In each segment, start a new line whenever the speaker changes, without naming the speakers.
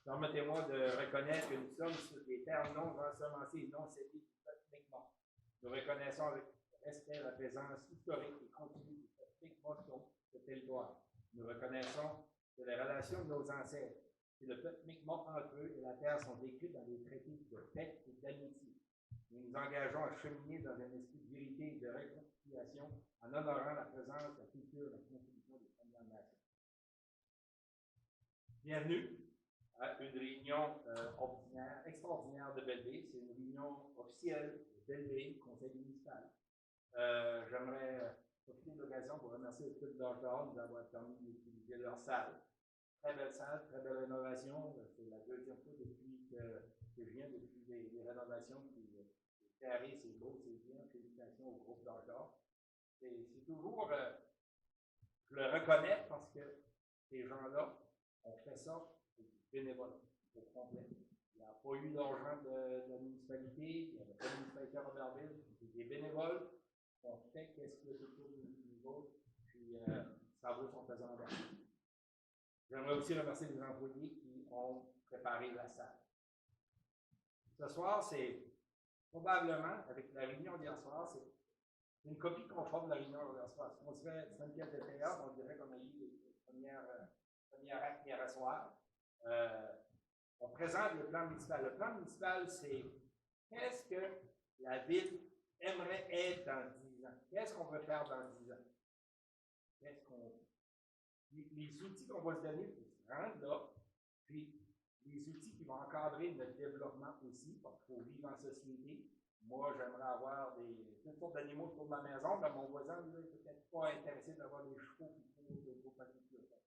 Permettez-moi de reconnaître que nous sommes sur des terres non ensemencées et non cédées du peuple Mi'kmaq. Nous reconnaissons avec respect la présence historique et continue du peuple Mi'kmaq sur ce territoire. Nous reconnaissons que les relations de nos ancêtres et le peuple Mi'kmaq entre eux et la terre sont décrites dans les traités de paix et d'amitié. Nous nous engageons à cheminer dans un esprit de vérité et de réconciliation en honorant la présence, la culture et la contribution des Premières Nations. Bienvenue à une réunion extraordinaire de Belleville. C'est une réunion officielle de Belleville, conseil municipal. J'aimerais profiter de l'occasion pour remercier le club d'Orchard de nous avoir permis d'utiliser leur salle. Très belle salle, très belle rénovation. C'est la deuxième fois depuis que je viens, depuis les rénovations. C'est carré, c'est beau, c'est bien. Félicitations au groupe d'Orchard. C'est toujours, je le reconnais parce que ces gens-là ont fait ça bénévoles au complet. Il n'y a pas eu d'argent de la municipalité, il n'y avait pas de municipalité à Robertville, c'est des bénévoles qui ont fait qu'est-ce que c'est pour nous autres, puis ça vaut son pesant d'or. J'aimerais aussi remercier les employés qui ont préparé la salle. Ce soir, c'est probablement, avec la réunion d'hier soir, c'est une copie conforme de la réunion d'hier soir. Si on se fait 5 pièces de théâtre, on dirait qu'on a eu les premières actes hier soir. On présente le plan municipal. Le plan municipal, c'est qu'est-ce que la ville aimerait être dans 10 ans? Qu'est-ce qu'on veut faire dans 10 ans? Les outils qu'on va se donner pour se rendre là, puis les outils qui vont encadrer notre développement aussi, parce qu'il faut vivre en société. Moi, j'aimerais avoir toutes sortes d'animaux autour de ma maison, mais mon voisin, lui, n'est peut-être pas intéressé d'avoir des chevaux qui courent de l'agriculture.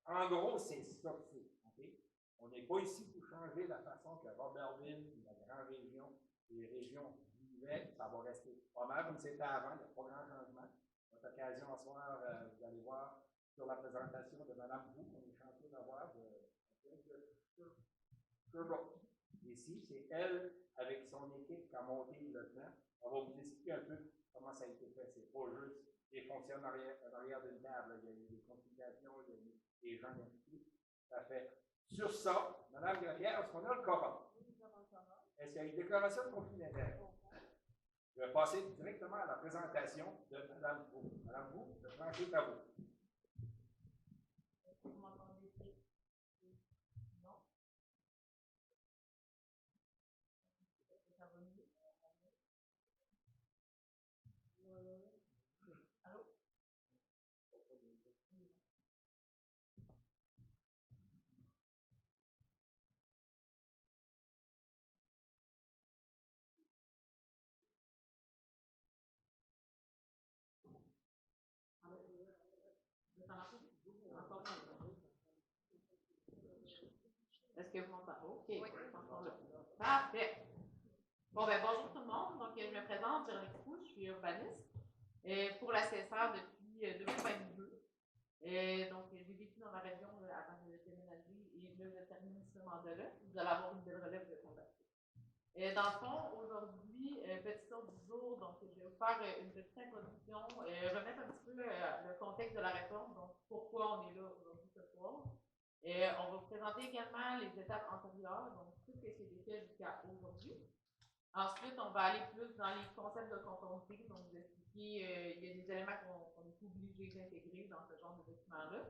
En gros, c'est ça que c'est. Okay? On n'est pas ici pour changer la façon que Robertville, la grande région, les régions vivaient. Ça va rester pas mal comme c'était avant, il n'y a pas grand changement. Notre occasion ce soir, vous allez voir sur la présentation de Mme Bou, qu'on est chanceux d'avoir, ici, c'est elle, avec son équipe, qui a monté le plan. On va vous expliquer un peu comment ça a été fait. C'est pas juste des fonctions en arrière d'une table. Il y a eu des complications, il y a eu des gens impliqués. Ça fait. Sur ça, Mme Guerrière, est-ce qu'on a le quorum? Est-ce qu'il y a une déclaration de conflit d'intérêt? Je vais passer directement à la présentation de Mme Bou. Mme Bou, le plancher est à vous.
Vous m'entendez? Non? Ça va mieux? Allô? Est-ce que vous m'entendez? OK. Oui. Parfait. Bon, ben bonjour tout le monde. Donc, je me présente, Véronique Roux, je suis urbaniste pour la CSR depuis 2022. Donc, j'ai vécu dans ma région avant de déménager et là, je termine ce mandat-là. Vous allez avoir une belle relève de contact. Dans le fond, aujourd'hui, petit ordre du jour, donc je vais vous faire une petite introduction, remettre un petit peu le contexte de la réforme, donc pourquoi on est là aujourd'hui ce soir. On va vous présenter également les étapes antérieures, donc tout ce qui est fait jusqu'à aujourd'hui. Ensuite, on va aller plus dans les concepts de conformité, donc vous expliquer, il y a des éléments qu'on est obligé d'intégrer dans ce genre de document-là.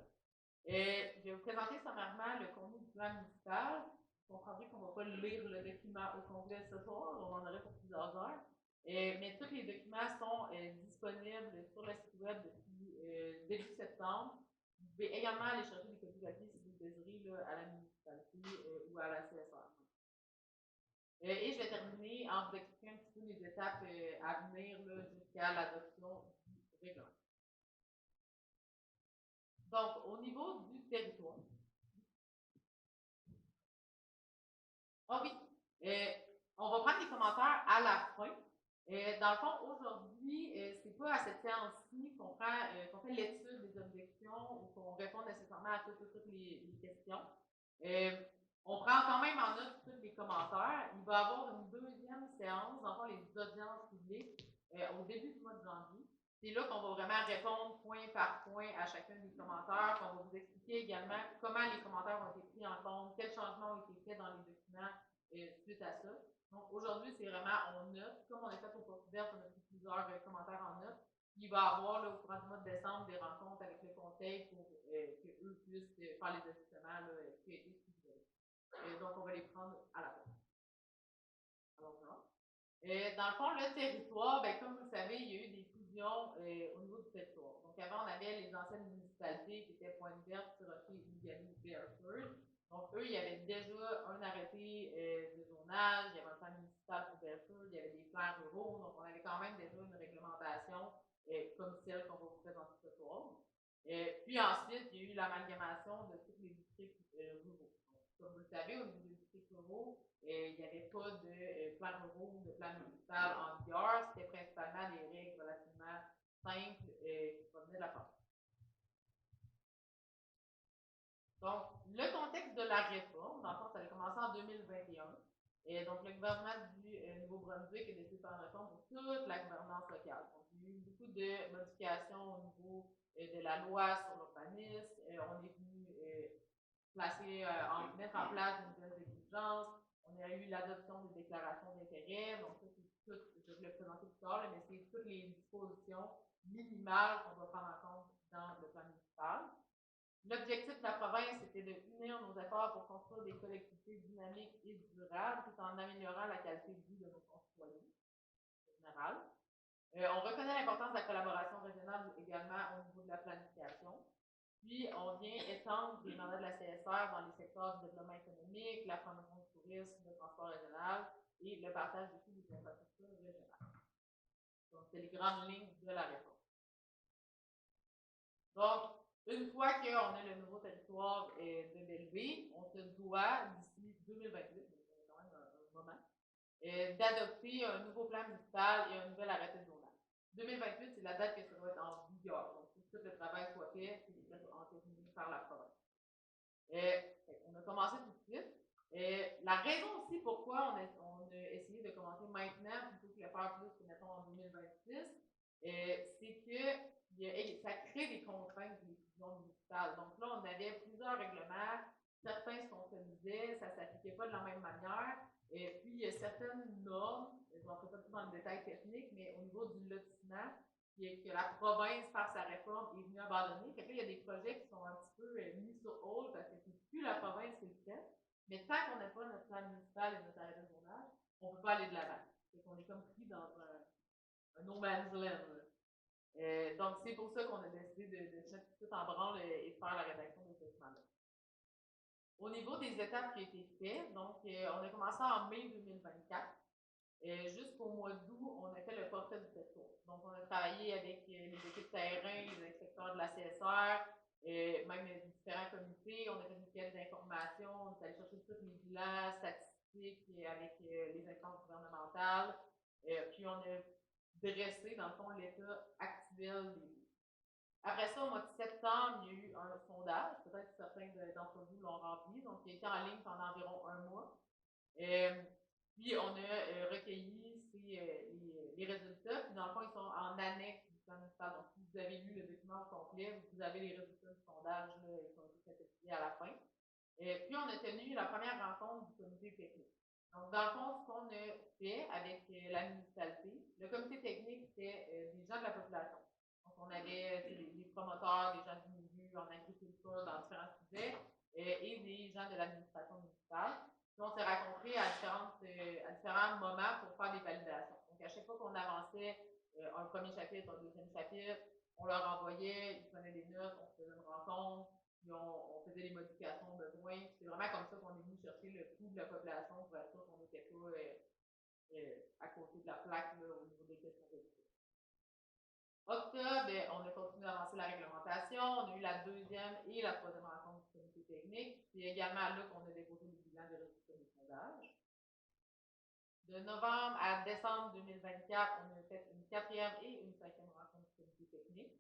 Je vais vous présenter sommairement le contenu du plan municipal. Vous comprendrez qu'on ne va pas lire le document au complet ce soir, on en aurait pour plusieurs heures. Mais tous les documents sont disponibles sur le site web depuis début septembre. Vous pouvez également aller chercher des copies papier si vous le désirez là, à la municipalité ou à la CSR. Et je vais terminer en vous expliquant un petit peu les étapes à venir jusqu'à l'adoption du règlement. Donc, au niveau du territoire. Ah oui, on va prendre les commentaires à la fin. Dans le fond, aujourd'hui, c'est pas à cette séance-ci qu'on fait l'étude des objections ou qu'on répond nécessairement à toutes les questions. On prend quand même en note tous les commentaires. Il va y avoir une deuxième séance, dans le fond, les audiences publiques, au début du mois de janvier. C'est là qu'on va vraiment répondre point par point à chacun des commentaires, qu'on va vous expliquer également comment les commentaires ont été pris en compte, quels changements ont été faits dans les documents suite à ça. Donc aujourd'hui, c'est vraiment en note. Comme on a fait au porte ouverte, on a pris plusieurs commentaires en note. Il va y avoir là, au courant du mois de décembre des rencontres avec le conseil pour qu'eux puissent faire les ajustements qui ont été suggérés. Donc on va les prendre à la fin. Alors, non. Dans le fond, le territoire, ben, comme vous le savez, il y a eu des fusions au niveau du territoire. Donc, avant, on avait les anciennes municipalités qui étaient Pointe-Verte, Tirocher, Lugano, Beresford. Donc, eux, il y avait déjà un arrêté de zonage, il y avait un plan municipal pour Beresford, il y avait des plans ruraux. Donc, on avait quand même déjà une réglementation comme celle qu'on va vous présenter ce soir. Puis ensuite, il y a eu l'amalgamation de tous les districts ruraux. Donc, comme vous le savez, au niveau des districts ruraux, il n'y avait pas de plan rural ou de plan municipal en vigueur. C'était principalement des règles relativement simples qui provenaient de la France. Donc, le contexte de la réforme, dans le fond, ça a commencé en 2021. Et donc, le gouvernement du Nouveau-Brunswick a décidé de faire une réforme pour toute la gouvernance locale. Donc, il y a eu beaucoup de modifications au niveau de la loi sur l'urbanisme. On est venu mettre en place de nouvelles exigences. On a eu l'adoption des déclarations d'intérêt. Donc, ça, c'est tout, je vais le présenter plus tard, mais c'est toutes les dispositions minimales qu'on va prendre en compte dans le plan municipal. L'objectif de la province, c'était de unir nos efforts pour construire des collectivités dynamiques et durables tout en améliorant la qualité de vie de nos concitoyens en général. On reconnaît l'importance de la collaboration régionale également au niveau de la planification. Puis, on vient étendre les mandats de la CSR dans les secteurs du développement économique, la promotion du tourisme, le transport régional et le partage de tous les infrastructures régionales. Donc, c'est les grandes lignes de la réforme. Donc, une fois qu'on a le nouveau territoire de Belleville, on se doit, d'ici 2028, donc c'est quand même un moment, d'adopter un nouveau plan municipal et un nouvel arrêté de zonage. 2028, c'est la date que ça doit être en vigueur. Donc, si tout le travail soit fait, c'est entériné par la province. On a commencé tout de suite. La raison aussi pourquoi on a essayé de commencer maintenant plutôt que de le faire plus que, mettons, en 2026, c'est que ça crée des contraintes des fusions municipales. Donc là, on avait plusieurs règlements, certains se contredisaient, ça ne s'appliquait pas de la même manière. Puis, il y a certaines normes, je ne vais pas tout dans le détail technique, mais au niveau du lotissement, que la province, par sa réforme, est venue abandonner. Fait que là, il y a des projets qui sont un petit peu mis sur hold parce que c'est plus la province qui le fait. Mais tant qu'on n'a pas notre plan municipal et notre arrêté de zonage, on ne peut pas aller de l'avant. Fait qu'on est comme pris dans un no man's land. Donc, c'est pour ça qu'on a décidé de se mettre tout en branle et de faire la rédaction de ce document-là. Au niveau des étapes qui ont été faites, donc, on a commencé en mai 2024. Jusqu'au mois d'août, on a fait le portrait du territoire. Donc, on a travaillé avec les équipes terrain, les inspecteurs de la CSR, même différents comités. On a fait une quête d'information, on est allé chercher tous les bilans statistiques avec les instances gouvernementales. Puis, on a dressé, dans le fond, l'état actuel des lieux. Après ça, au mois de septembre, il y a eu un sondage. Peut-être que certains d'entre vous l'ont rempli. Donc, il a été en ligne pendant environ un mois. Puis, on a recueilli les résultats. Puis, dans le fond, ils sont en annexe du plan municipal. Donc, si vous avez lu le document au complet, vous avez les résultats du sondage là, qui ont été synthétisés à la fin. Puis, on a tenu la première rencontre du comité technique. Donc, dans le fond, ce qu'on a fait avec la municipalité, le comité technique, c'était des gens de la population. Donc, on avait des promoteurs, des gens du milieu en agriculture, dans différents sujets, et des gens de l'administration municipale. Puis on s'est rencontrés à différents moments pour faire des validations. Donc, à chaque fois qu'on avançait un premier chapitre, un deuxième chapitre, on leur envoyait, ils prenaient des notes, on faisait une rencontre, puis on faisait les modifications de besoin. C'est vraiment comme ça qu'on est venu chercher le pouls de la population pour être sûr qu'on n'était pas à côté de la plaque là, au niveau des questions de vie. Octobre, on a continué d'avancer la réglementation. On a eu la deuxième et la troisième rencontre du comité technique. C'est également là qu'on a déposé le bilan des résultats des sondages. De novembre à décembre 2024, on a fait une quatrième et une cinquième rencontre du comité technique.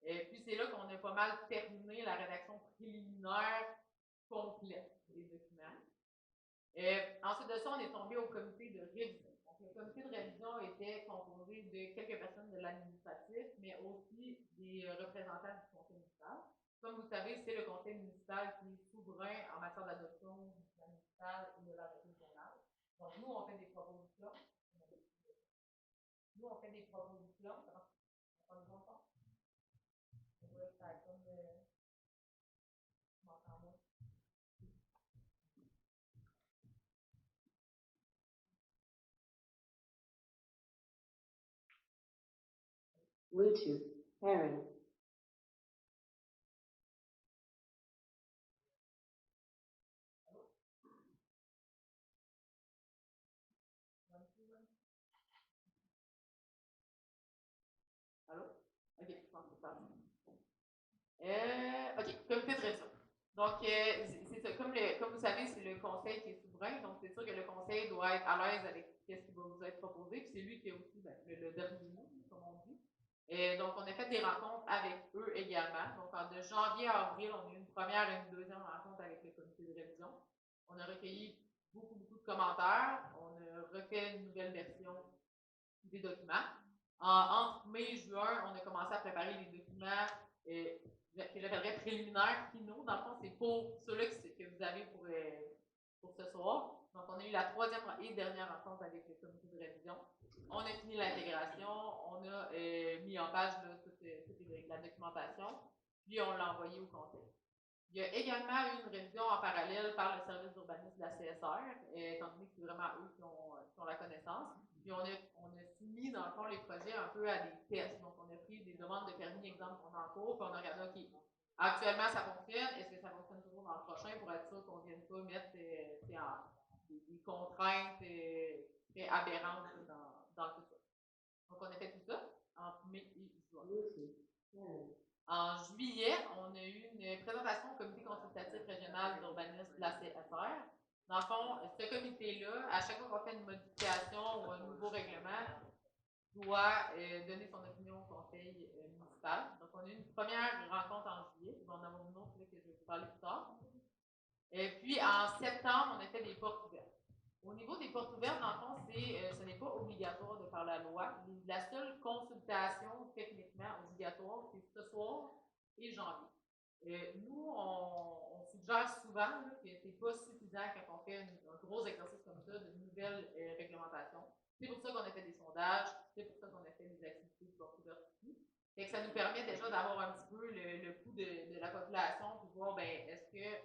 Puis c'est là qu'on a pas mal terminé la rédaction préliminaire complète des documents. Ensuite de ça, on est tombé au comité de révision. Donc, le comité de révision était composé de quelques personnes de l'administratif, mais aussi des représentants du conseil municipal. Comme vous savez, c'est le conseil municipal qui est souverain en matière d'adoption du plan municipal et de l'arrêté zonage. Donc, nous, on fait des propositions. Nous, on fait des propositions. Ça nous entend? Oui, ça a comme. Je m'entends moins.
Bluetooth pairing.
Allô? OK, je pense que ça. OK, comité de révision. Donc, c'est ça. Comme vous savez, c'est le conseil qui est souverain. Donc, c'est sûr que le conseil doit être à l'aise avec ce qui va vous être proposé. Puis c'est lui qui a aussi le dernier mot, comme on dit. Et donc, on a fait des rencontres avec eux également. Donc, de janvier à avril, on a eu une première et une deuxième rencontre avec le comité de révision. On a recueilli beaucoup de commentaires. On a refait une nouvelle version des documents. Entre mai et juin, on a commencé à préparer les documents que j'appellerais préliminaires finaux. Dans le fond, c'est pour ceux-là que vous avez pour ce soir. Donc, on a eu la troisième et dernière rencontre avec le comité de révision. On a fini l'intégration, on a mis en page là, toute la documentation, puis on l'a envoyé au conseil. Il y a également eu une révision en parallèle par le service d'urbanisme de la CSR, étant donné que c'est vraiment eux qui ont la connaissance. Puis on a soumis, dans le fond, les projets un peu à des tests. Donc, on a pris des demandes de permis, exemple, qu'on a en cours, puis on a regardé, OK, actuellement, ça fonctionne. Est-ce que ça fonctionne toujours dans le prochain pour être sûr qu'on ne vienne pas mettre des contraintes très aberrantes dans le futur. Donc, on a fait tout ça en mai et juin. En juillet, on a eu une présentation au comité consultatif régional d'urbanisme de la CSR. Dans le fond, ce comité-là, à chaque fois qu'on fait une modification ou un nouveau règlement, doit donner son opinion au conseil municipal. Donc, on a eu une première rencontre en juillet. On va en avoir une autre là, que je vais vous parler plus tard. Et puis, en septembre, on a fait des portes ouvertes. Au niveau des portes ouvertes, dans le fond, ce n'est pas obligatoire de par la loi. La seule consultation techniquement obligatoire, c'est ce soir et janvier. Nous, on suggère souvent là, que ce n'est pas suffisant quand on fait un gros exercice comme ça de nouvelles réglementations. C'est pour ça qu'on a fait des sondages, c'est pour ça qu'on a fait des activités de portes ouvertes ici. Et que ça nous permet déjà d'avoir un petit peu le pouls de la population pour voir, ben, est-ce que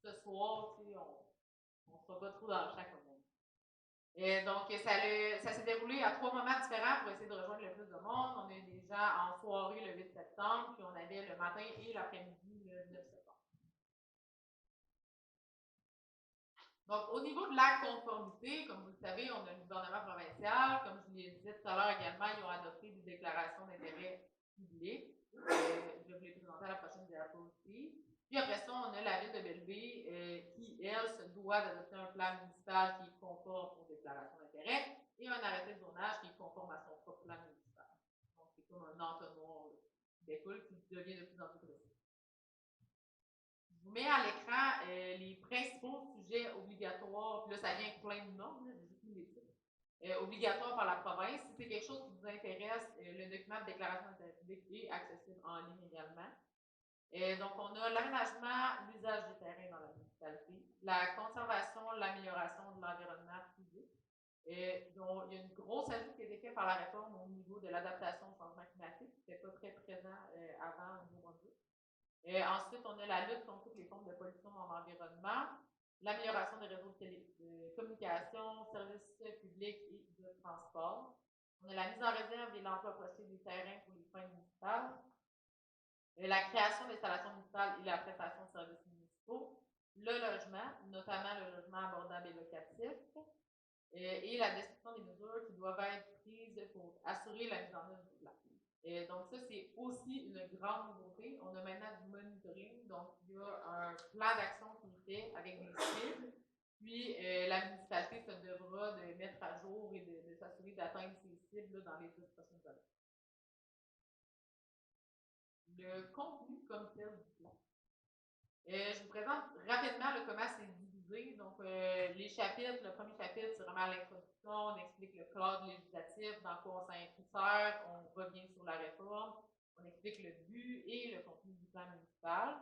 ce soir, on ne sera pas trop dans le champ comme on dit. Et donc, ça s'est déroulé à 3 moments différents pour essayer de rejoindre le plus de monde. On a eu des gens en soirée le 8 septembre, puis on avait le matin et l'après-midi le 9 septembre. Donc, au niveau de la conformité, comme vous le savez, on a le gouvernement provincial. Comme je l'ai dit tout à l'heure également, ils ont adopté des déclarations d'intérêt public. Je vais vous les présenter à la prochaine diapo aussi. Puis après ça, on a la ville de Belleville qui, elle, se doit d'adopter un plan municipal qui est conforme aux déclarations d'intérêt et un arrêté de zonage qui est conforme à son propre plan municipal. Donc, c'est comme un entonnoir qui découle, qui devient de plus en plus précis. Je vous mets à l'écran les principaux sujets obligatoires. Puis là, ça vient avec plein de normes, j'ai juste mis les titres. Obligatoires par la province. Si c'est quelque chose qui vous intéresse, le document de déclaration d'intérêt public est accessible en ligne également. Donc, on a l'aménagement, l'usage des terrains dans la municipalité, la conservation, l'amélioration de l'environnement physique. Donc, il y a une grosse ajout qui a été faite par la réforme au niveau de l'adaptation au changement climatique, qui n'était pas très présent avant au Nouveau-Brunswick. Ensuite, on a la lutte contre toutes les formes de pollution dans l'environnement, l'amélioration des réseaux de communication, services publics et de transport. On a la mise en réserve et l'emploi possible des terrains pour les fins municipales. La création d'installations municipales et la prestation de services municipaux, le logement, notamment le logement abordable et locatif, et la description des mesures qui doivent être prises pour assurer la mise en œuvre du plan. Donc ça, c'est aussi une grande nouveauté. On a maintenant du monitoring, donc il y a un plan d'action qui est fait avec des cibles, puis la municipalité se devra de mettre à jour et de s'assurer d'atteindre ces cibles dans les 10 prochaines années. Le contenu comme tel du plan. Je vous présente rapidement comment c'est divisé. Donc, les les chapitres, le premier chapitre, c'est vraiment l'introduction, on explique le cadre législatif, dans quoi on s'insère, on revient sur la réforme, on explique le but et le contenu du plan municipal.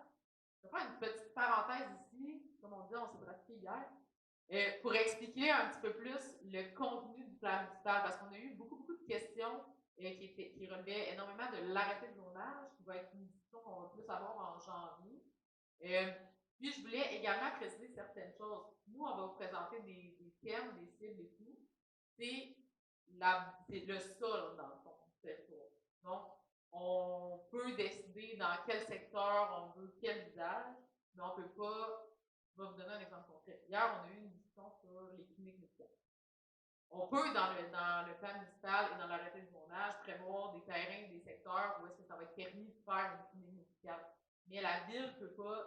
Je vais faire une petite parenthèse ici, comme on dit, on s'est pratiqué hier, pour expliquer un petit peu plus le contenu du plan municipal, parce qu'on a eu beaucoup de questions qui relevaient énormément de l'arrêté de zonage, qui va être une discussion qu'on va plus avoir en janvier. Puis, je voulais également préciser certaines choses. Nous, on va vous présenter des thèmes, des cibles et tout. C'est le sol, dans le fond, du territoire. Donc, on peut décider dans quel secteur on veut quel usage, mais on ne peut pas. Je vais vous donner un exemple concret. Hier, on a eu une discussion sur les cliniques médicales. On peut, dans le plan municipal et dans l'arrêté de zonage, prévoir des terrains, des secteurs où est-ce que ça va être permis de faire une clinique médicale. Mais la ville ne peut pas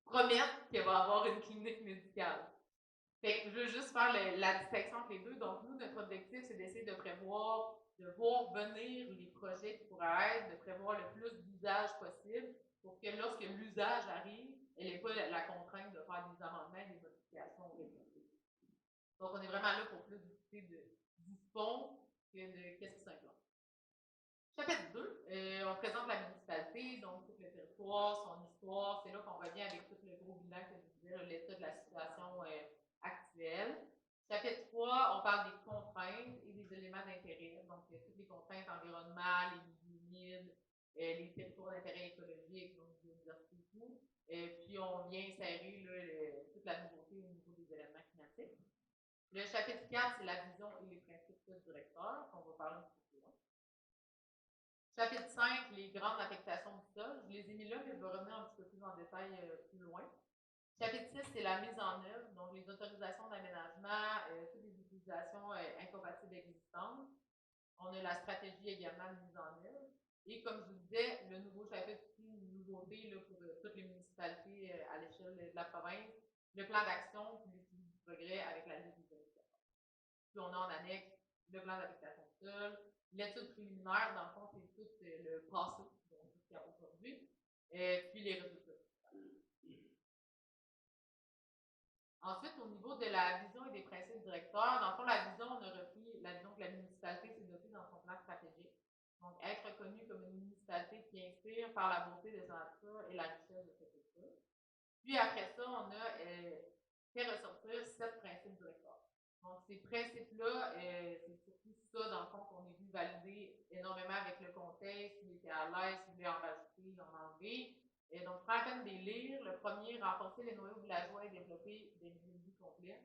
promettre qu'elle va avoir une clinique médicale. Fait que je veux juste faire la distinction entre les deux. Donc, nous, notre objectif, c'est d'essayer de prévoir, de voir venir les projets qui pourraient être, de prévoir le plus d'usage possible pour que lorsque l'usage arrive, elle n'ait pas la contrainte de faire des amendements et des modifications réglementaires. Donc, on est vraiment là pour plus discuter du fond que de qu'est-ce qui s'implante. Chapitre 2, on présente la municipalité, donc tout le territoire, son histoire. C'est là qu'on revient avec tout le gros bilan que je disais, l'état de la situation actuelle. Chapitre 3, on parle des contraintes et des éléments d'intérêt. Donc, toutes les contraintes environnementales, les milieux humides, les territoires d'intérêt écologique, donc biodiversité et tout. Puis, on vient insérer là, toute la nouveauté au niveau des éléments climatiques. Le chapitre 4, c'est la vision et les principes directeurs, qu'on va parler un petit peu plus loin. Chapitre 5, les grandes affectations du sol. Je les ai mis là, mais je vais revenir un petit peu plus en détail plus loin. Chapitre 6, c'est la mise en œuvre, donc les autorisations d'aménagement, toutes les utilisations incompatibles existantes. On a la stratégie également de mise en œuvre. Et comme je vous disais, le nouveau chapitre, une nouveauté là, pour toutes les municipalités à l'échelle de la province, le plan d'action puis le suivi du progrès avec la liste des indicateurs. Puis on a en annexe le plan d'affectation du sol, l'étude préliminaire, dans le fond, c'est tout le passé, donc jusqu'à aujourd'hui, puis les résultats. Ensuite, au niveau de la vision et des principes directeurs, dans le fond, la vision, on a repris la vision que la municipalité s'est dotée dans son plan stratégique. Donc, être reconnue comme une municipalité qui inspire par la beauté de sa nature et la richesse de cette culture. Puis après ça, on a fait ressortir 7 principes directeurs. Donc, ces principes-là, c'est surtout ça, dans le fond, qu'on est venu valider énormément avec le contexte, s'il était à l'aise, s'il voulait en rajouter, en enlever. Et donc, prends la peine de les lire. Le premier, renforcer les noyaux villageois et développer des milieux de vie complets.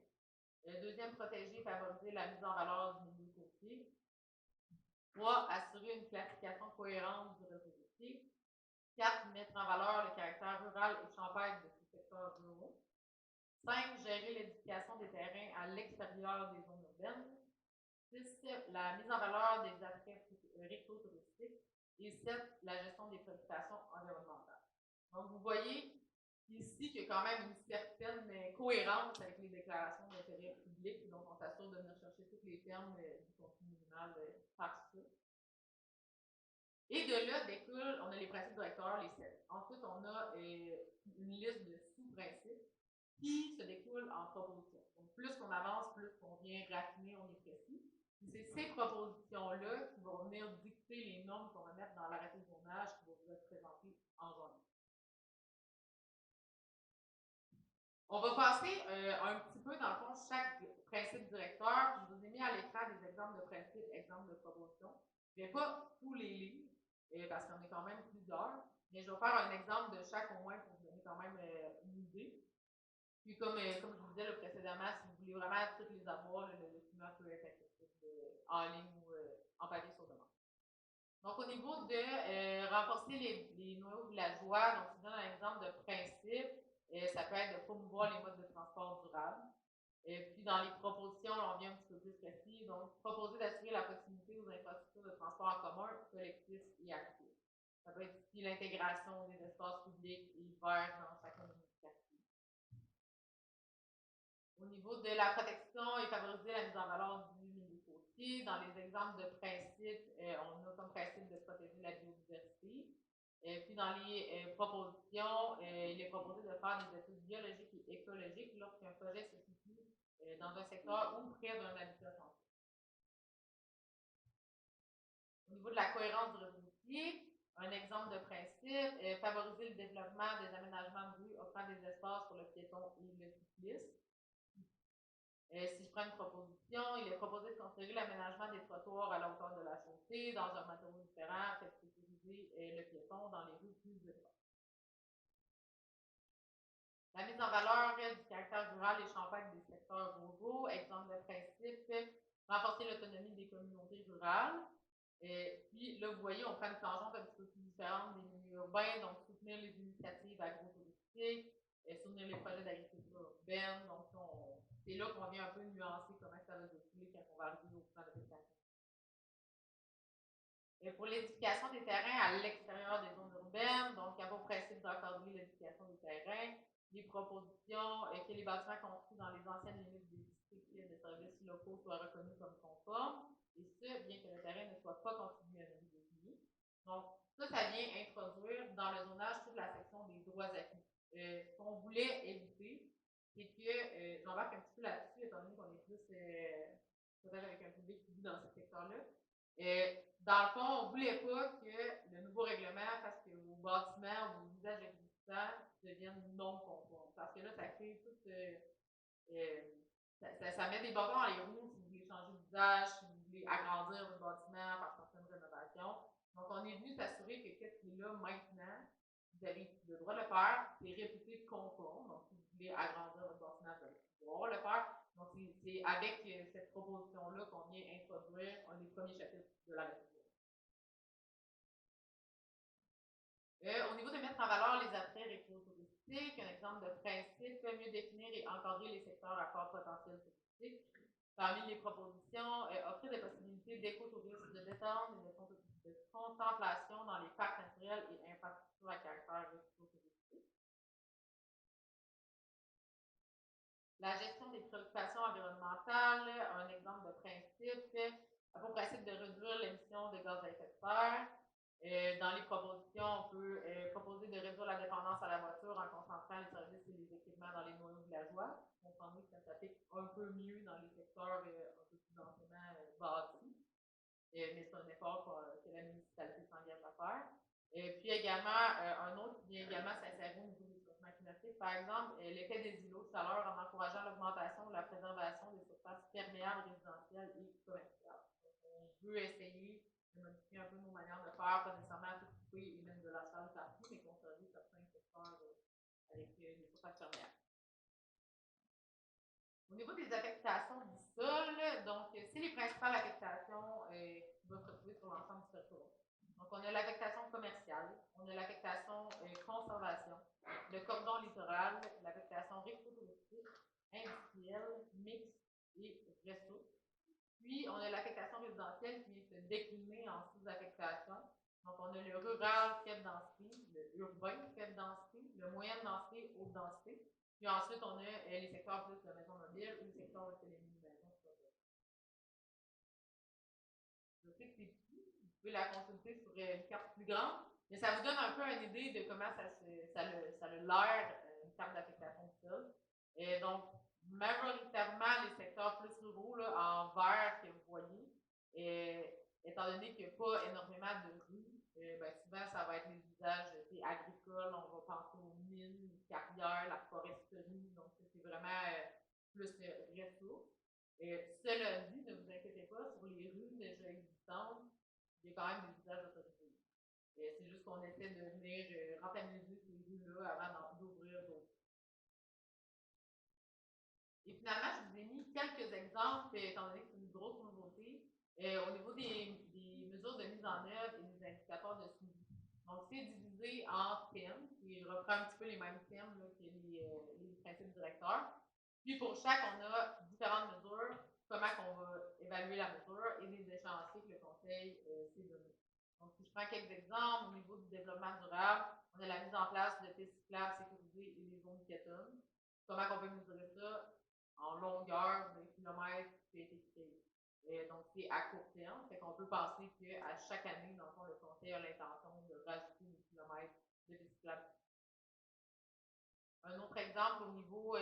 Le deuxième, protéger et favoriser la mise en valeur du milieu côtier. 3, assurer une classification cohérente du réseau routier. 4, mettre en valeur le caractère rural et champêtre de ces secteurs ruraux. 5, gérer l'éducation des terrains à l'extérieur des zones urbaines. 6, la mise en valeur des attraits récro-touristiques. Et 7, la gestion des préoccupations environnementales. Donc, vous voyez ici qu'il y a quand même une certaine cohérence avec les déclarations d'intérêt public. Donc, on s'assure de venir chercher tous les termes du contenu minimal par ça. Et de là découle, on a les principes directeurs, les 7. Ensuite, on a une liste de sous-principes qui se découlent en propositions. Donc, plus qu'on avance, plus qu'on vient raffiner, on est précis. C'est ces propositions-là qui vont venir dicter les normes qu'on va mettre dans l'arrêté de zonage qui va vous être présenté en janvier. On va passer un petit peu, dans le fond, chaque principe directeur. Puis je vous ai mis à l'écran des exemples de principes, exemples de propositions. Je ne vais pas tous les lire, parce qu'il y en a quand même plusieurs, mais je vais faire un exemple de chaque au moins pour vous donner quand même une idée. Puis comme je vous disais précédemment, si vous voulez vraiment toutes les avoir, le document peut être accessible en ligne ou en papier sur demande. Donc, au niveau de renforcer les noyaux villageois, donc je donne un exemple de principe. Ça peut être de promouvoir les modes de transport durables. Puis, dans les propositions, on vient un petit peu plus précis. Donc, proposer d'assurer la proximité aux infrastructures de transport en commun, collectifs et actifs. Ça peut être aussi l'intégration des espaces publics et verts dans chacun de nos quartiers. Au niveau de la protection et favoriser la mise en valeur du milieu côtier, dans les exemples de principes, on a comme principe de protéger la biodiversité. Puis dans les propositions, il est proposé de faire des études biologiques et écologiques lorsqu'un projet se situe dans un secteur ou près d'un habitat sensible. Au niveau de la cohérence du réseau routier, un exemple de principe, favoriser le développement des aménagements de rue offrant des espaces pour le piéton et le cycliste. Si je prends une proposition, il est proposé de construire l'aménagement des trottoirs à la hauteur de la chaussée dans un matériau différent afin de sécuriser le piéton dans les rues plus étroites. La mise en valeur du caractère rural et champêtre des secteurs ruraux, exemple de principe, renforcer l'autonomie des communautés rurales. Puis là, vous voyez, on prend une tangente un petit peu plus différente des milieux urbains, donc soutenir les initiatives agrotouristiques, soutenir les projets d'agriculture urbaine. Donc, c'est là qu'on vient un peu nuancer comment ça va se dérouler quand on va arriver au plan d'habitation. Pour l'édification des terrains à l'extérieur des zones urbaines, donc il y a vos principes d'encadrer l'édification des terrains, les propositions que les bâtiments construits dans les anciennes limites des districts et des services locaux soient reconnus comme conformes, et ce, bien que le terrain ne soit pas contribué à une rue définie. Donc, ça vient introduire dans le zonage toute la section des droits acquis. Ce qu'on voulait éviter, c'est que, j'embarque un petit peu là-dessus, étant donné qu'on est plus peut-être avec un public qui vit dans ce secteur-là. Dans le fond, on ne voulait pas que le nouveau règlement fasse que vos bâtiments ou vos usages existants deviennent non conformes. Parce que là, ça crée tout. Ça met des bâtons dans les roues si vous voulez changer d'usage, si vous voulez agrandir votre bâtiment par certaines rénovations. Donc, on est venu s'assurer que qu'est-ce qui est là maintenant, vous avez le droit de le faire, c'est réputé conforme. Donc, si vous voulez agrandir votre bâtiment, vous allez pouvoir le faire. Donc, c'est avec cette proposition-là qu'on vient introduire les premiers chapitres de la réforme. Au niveau de mettre en valeur les attraits récréotouristiques, un exemple de principe, mieux définir et encadrer les secteurs à fort potentiel touristique. Parmi les propositions, offrir des possibilités d'écotourisme, de détente et de contemplation dans les parcs naturels et infrastructures à caractère récréotouristique. La gestion des préoccupations environnementales, un exemple de principe, pour principe de réduire l'émission de gaz à effet de serre. Dans les propositions, on peut proposer de réduire la dépendance à la voiture en concentrant les services et les équipements dans les noyaux villageois. On pense que ça s'applique un peu mieux dans les secteurs un peu plus densément bâtis. Mais c'est un effort que la municipalité s'engage à faire. Puis également, un autre qui vient également s'insérer au niveau des traitements climatiques, par exemple, l'effet des îlots de chaleur en encourageant l'augmentation ou la préservation des surfaces perméables résidentielles et commerciales. Donc, on veut essayer de modifier un peu nos manières de faire, pas nécessairement tout couper et mettre de l'asphalte partout, mais conserver certains secteurs avec des surfaces perméables. Au niveau des affectations du sol, donc c'est les principales affectations qui vont se retrouver sur l'ensemble du territoire. Donc, on a l'affectation commerciale, on a l'affectation conservation, le cordon littoral, l'affectation récréotouristique, industrielle, mixte et resto. Puis, on a l'affectation résidentielle qui vient se décliner en sous-affectations. Donc, on a le rural, faible densité, le urbain, faible densité, le moyenne densité, haute densité. Puis ensuite, on a les secteurs plus de maisons mobiles ou les secteurs où c'est les mini-maisons. Je sais que c'est petit, vous pouvez la consulter sur une carte plus grande, mais ça vous donne un peu une idée de comment ça a l'air, une carte d'affectation du sol. Et donc, majoritairement, les secteurs plus ruraux, là, en vert que vous voyez, étant donné qu'il n'y a pas énormément de rues, souvent, ça va être les usages agricoles, on va penser aux mines, les carrières, la foresterie, donc c'est vraiment plus ressources. Cela dit, ne vous inquiétez pas, sur les rues déjà existantes, il y a quand même des usages autorisés. C'est juste qu'on essaie de venir rentabiliser ces rues-là avant d'ouvrir d'autres. Et finalement, je vous ai mis quelques exemples, étant donné que c'est une grosse nouveauté, au niveau des mesures de mise en œuvre et des indicateurs de suivi. Donc, c'est divisé en thèmes, qui reprend un petit peu les mêmes thèmes là, que les principes directeurs. Puis, pour chaque, on a différentes mesures, comment on va évaluer la mesure et des échéanciers que le conseil s'est donné. Donc, si je prends quelques exemples, au niveau du développement durable, on a la mise en place de pistes cyclables sécurisées et des zones piétonnes. Comment on peut mesurer ça en longueur de kilomètres qui a été créé. Donc, c'est à court terme. Fait qu'on peut penser qu'à chaque année, dans le fond, le conseil a l'intention de rajouter des kilomètres de pistes cyclables. Un autre exemple au niveau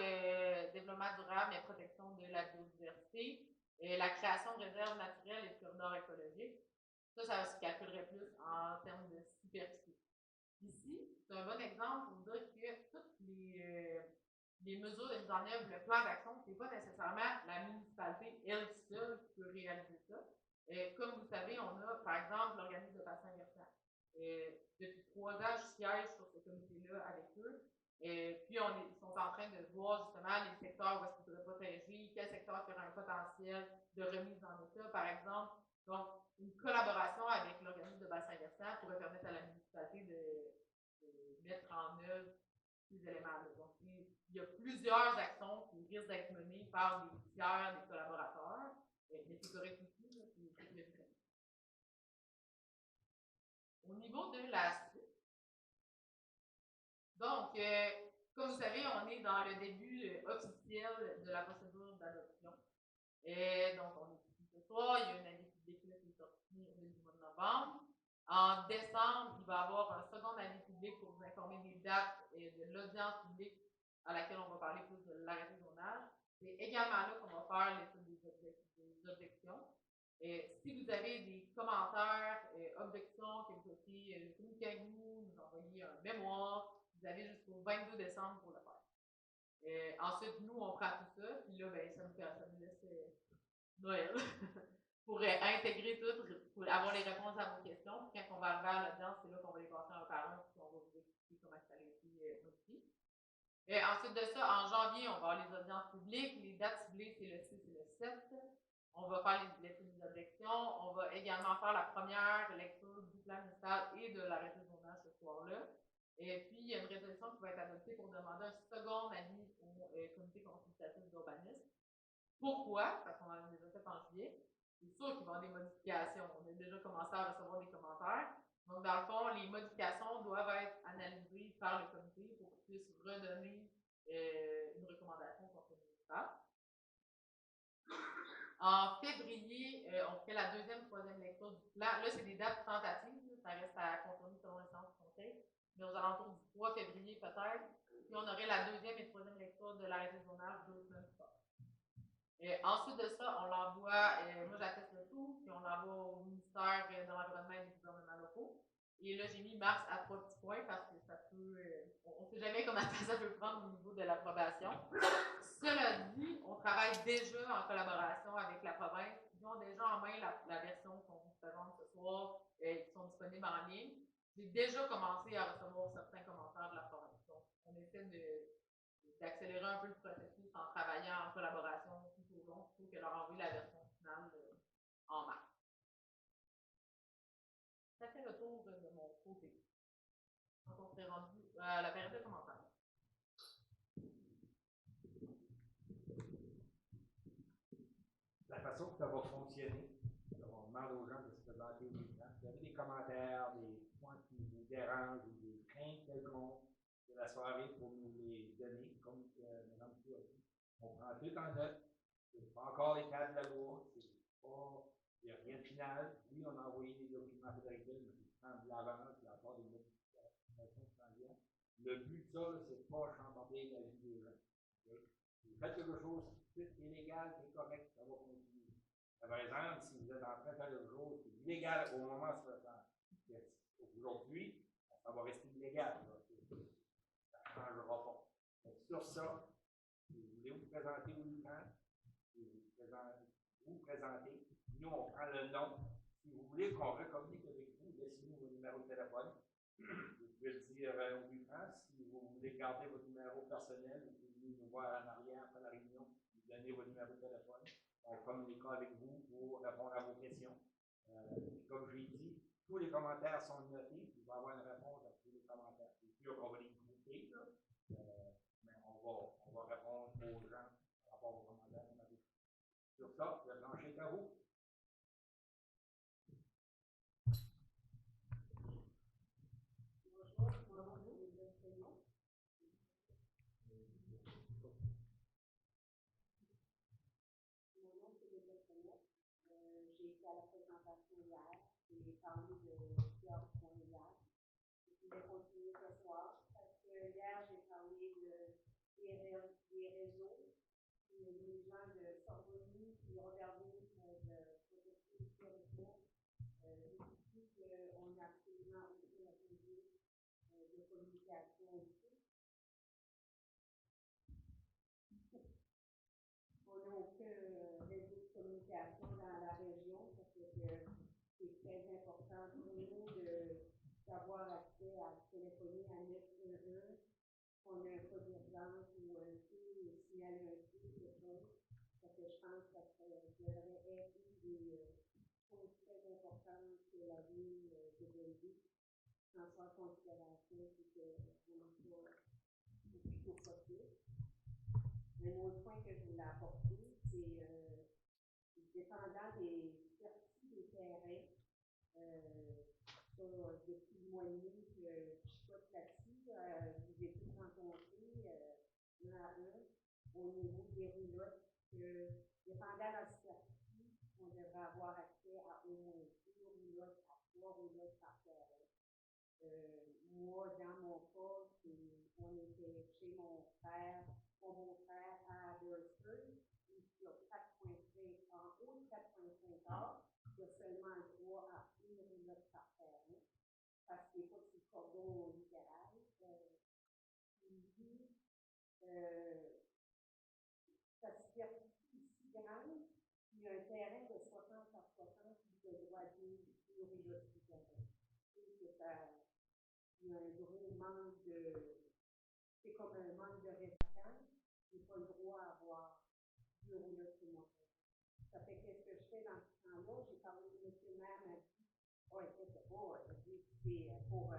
développement durable et protection de la la création de réserves naturelles et de corridors écologiques. Ça se calculerait plus en termes de superficie. Ici, c'est un bon exemple pour dire que toutes les mesures de mise en œuvre, le plan d'action, ce n'est pas nécessairement la municipalité elle seule qui peut réaliser ça. Comme vous savez, on a, par exemple, l'organisme de bassin versant. Depuis 3 ans, je siège sur ce comité-là avec eux. Puis, ils sont en train de voir justement les secteurs où est-ce qu'ils pourraient protéger, quel secteur qui aurait un potentiel de remise en état, par exemple. Donc, une collaboration avec l'organisme de bassin versant pourrait permettre à la municipalité de mettre en œuvre ces éléments-là. Donc, il y a plusieurs actions qui risquent d'être menées par des tiers, des collaborateurs, mais c'est correct aussi, c'est le fait. Au niveau de la suite, donc, comme vous savez, on est dans le début officiel de la procédure d'adoption. Et donc, on est ici ce soir, il y a une avis public qui est sorti au début du mois de novembre. En décembre, il va y avoir un second avis public pour vous informer des dates et de l'audience publique à laquelle on va parler plus de l'arrêté de zonage. C'est également là qu'on va faire l'étude des objections. Si vous avez des commentaires, objections, que vous souhaitez communiquer avec nous envoyer un mémoire, vous avez jusqu'au 22 décembre pour le faire. Ensuite, nous, on prend tout ça, puis là, ben, ça nous laisse Noël pour intégrer tout, pour avoir les réponses à vos questions. Puis quand on va arriver à l'audience, c'est là qu'on va les passer un par un, puis on va vous expliquer comment ça a été modifié. Ensuite de ça, en janvier, on va avoir les audiences publiques. Les dates ciblées, c'est le 6 et le 7. On va faire l'étude des objections. On va également faire la première lecture du plan municipal et de l'arrêté de zonage ce soir-là. Et puis, il y a une résolution qui va être adoptée pour demander un second avis au comité consultatif d'urbanisme. Pourquoi? Parce qu'on en a déjà fait en juillet. C'est sûr qu'il va y avoir des modifications. On a déjà commencé à recevoir des commentaires. Donc, dans le fond, les modifications doivent être analysées par le comité pour qu'il puisse redonner une recommandation au conseil municipal. En février, on fait la deuxième, troisième lecture du plan. Là, c'est des dates tentatives. Ça reste à confirmer selon les séances du conseil. Mais aux alentours du 3 février, peut-être. Puis, on aurait la deuxième et troisième lecture de l'arrêté de zonage 2 semaines plus tard. Ensuite de ça, on l'envoie, moi j'atteste le tout, puis on l'envoie au ministère de l'Environnement et des gouvernements locaux. Et là, j'ai mis mars à 3 petits points parce que ça peut, on ne sait jamais comment ça peut prendre au niveau de l'approbation. Cela dit, on travaille déjà en collaboration avec la province. Ils ont déjà en main la version qu'on vous présente ce soir, qui sont disponibles en ligne. J'ai déjà commencé à recevoir certains commentaires de la province. Donc, on essaie d'accélérer un peu le processus en travaillant en collaboration tout au long plutôt que leur envoyer la version finale en mars. Ça fait le tour de mon côté. Donc, on s'est rendu à la période de commentaires.
La façon que ça va fonctionner, on demande aux gens de se présenter au milieu. Vous avez des commentaires, des points qui vous dérangent ou des craintes quelconques de la soirée pour nous les donner, comme Mme Pou a dit. On prend tout en note. C'est pas encore les cadres de la loi. Il n'y a rien de final. Oui, on a envoyé des documents fédéraux, mais c'est prendre de l'avance, il y a encore des modifications qui s'en viennent. Le but de ça, c'est pas chambarder la vie des gens. Okay? Vous faites quelque chose qui est illégal, qui est correct, ça va continuer. Par exemple, si vous êtes en train de faire quelque chose qui est illégal au moment où ça se fait aujourd'hui, ça va rester illégal. Ça ne changera pas. Donc, sur ça, si vous voulez vous présenter au Lucan, vous présenter. Nous, on prend le nom. Si vous voulez qu'on recommunique avec vous, laissez-nous vos numéros de téléphone. Vous pouvez le dire au Lucan. Si vous voulez garder votre numéro personnel, vous pouvez venir nous voir en arrière après la réunion, vous donner votre numéro de téléphone. On communiquera avec vous pour répondre à vos questions. Comme je l'ai dit, tous les commentaires sont notés. Il va y avoir une réponse à tous les commentaires. C'est sûr qu'on va les grouper, mais on va répondre aux gens par rapport aux commentaires qu'on a fait. Sur ça, le plancher est à vous.
J'ai été à la présentation hier, j'ai parlé de plusieurs points hier. Je vais continuer ce soir parce que hier, j'ai parlé des réseaux. Il y a des gens de Sorbonne qui ont regardé communication aussi. On n'a aucun réseau de communication dans la région, parce que c'est très important pour nous d'avoir accès à la téléphonie à 911. On a un cas d'urgence ou un feu, signaler un feu, quelque chose. Parce que je pense que ça devrait être une des choses très importantes que la ville de Belleville prend en considération, c'est qu'on n'est pas au plus tôt possible. Un autre point que je voulais apporter, c'est dépendant des superficies des terrains, depuis le mois de mai que je chipote là-dessus, vous avez tous rencontré un à un au niveau des roulottes, que dépendant de la superficie, on devrait avoir accès à au moins 2 roulottes à 3 roulottes par terrain. Moi, dans mon cas, on était chez mon beau-frère à Beresford, ici à 4,5, en haut de 4,5 heures, il y a seulement le droit à 1 roulotte par terrain, parce qu'il n'est pas sur le cordon littéral. Sa superficie si grande, il y a un terrain de 60 par 60, il a le droit à 2 roulottes du terrain. Il y a un gros manque de. C'est comme un manque de référence. Je n'ai pas le droit à avoir 2 roulottes sur mon terrain. Ça fait qu'est-ce que je fais dans ce temps-là? J'ai parlé de M. le maire, m'a dit, oh, écoute, c'est pour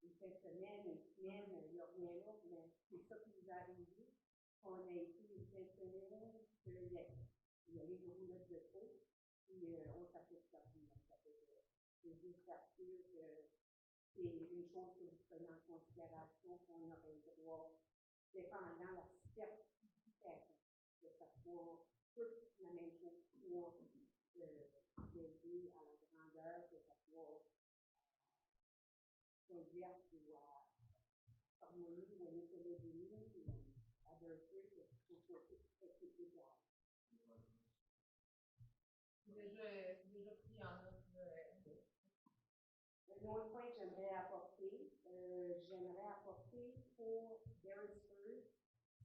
une fin de semaine, une semaine, il n'y a rien là, mais c'est ça qui nous a arrivé. On a été une fin de semaine, il y a les roulettes de faux, puis on s'appelle ça. C'est juste parce que c'est une chose que vous prenez en considération qu'on aurait le droit, dépendant de la superficie du terrain, que ça soit toute la même chose pour aider à la grandeur, que ça soit Saint-Vierge ou à Harmonie ou à Nicolas-Denis ou à Berkeley, que ce soit tout égal.
C'est déjà pris en note.
Un autre point que j'aimerais apporter pour Beresford,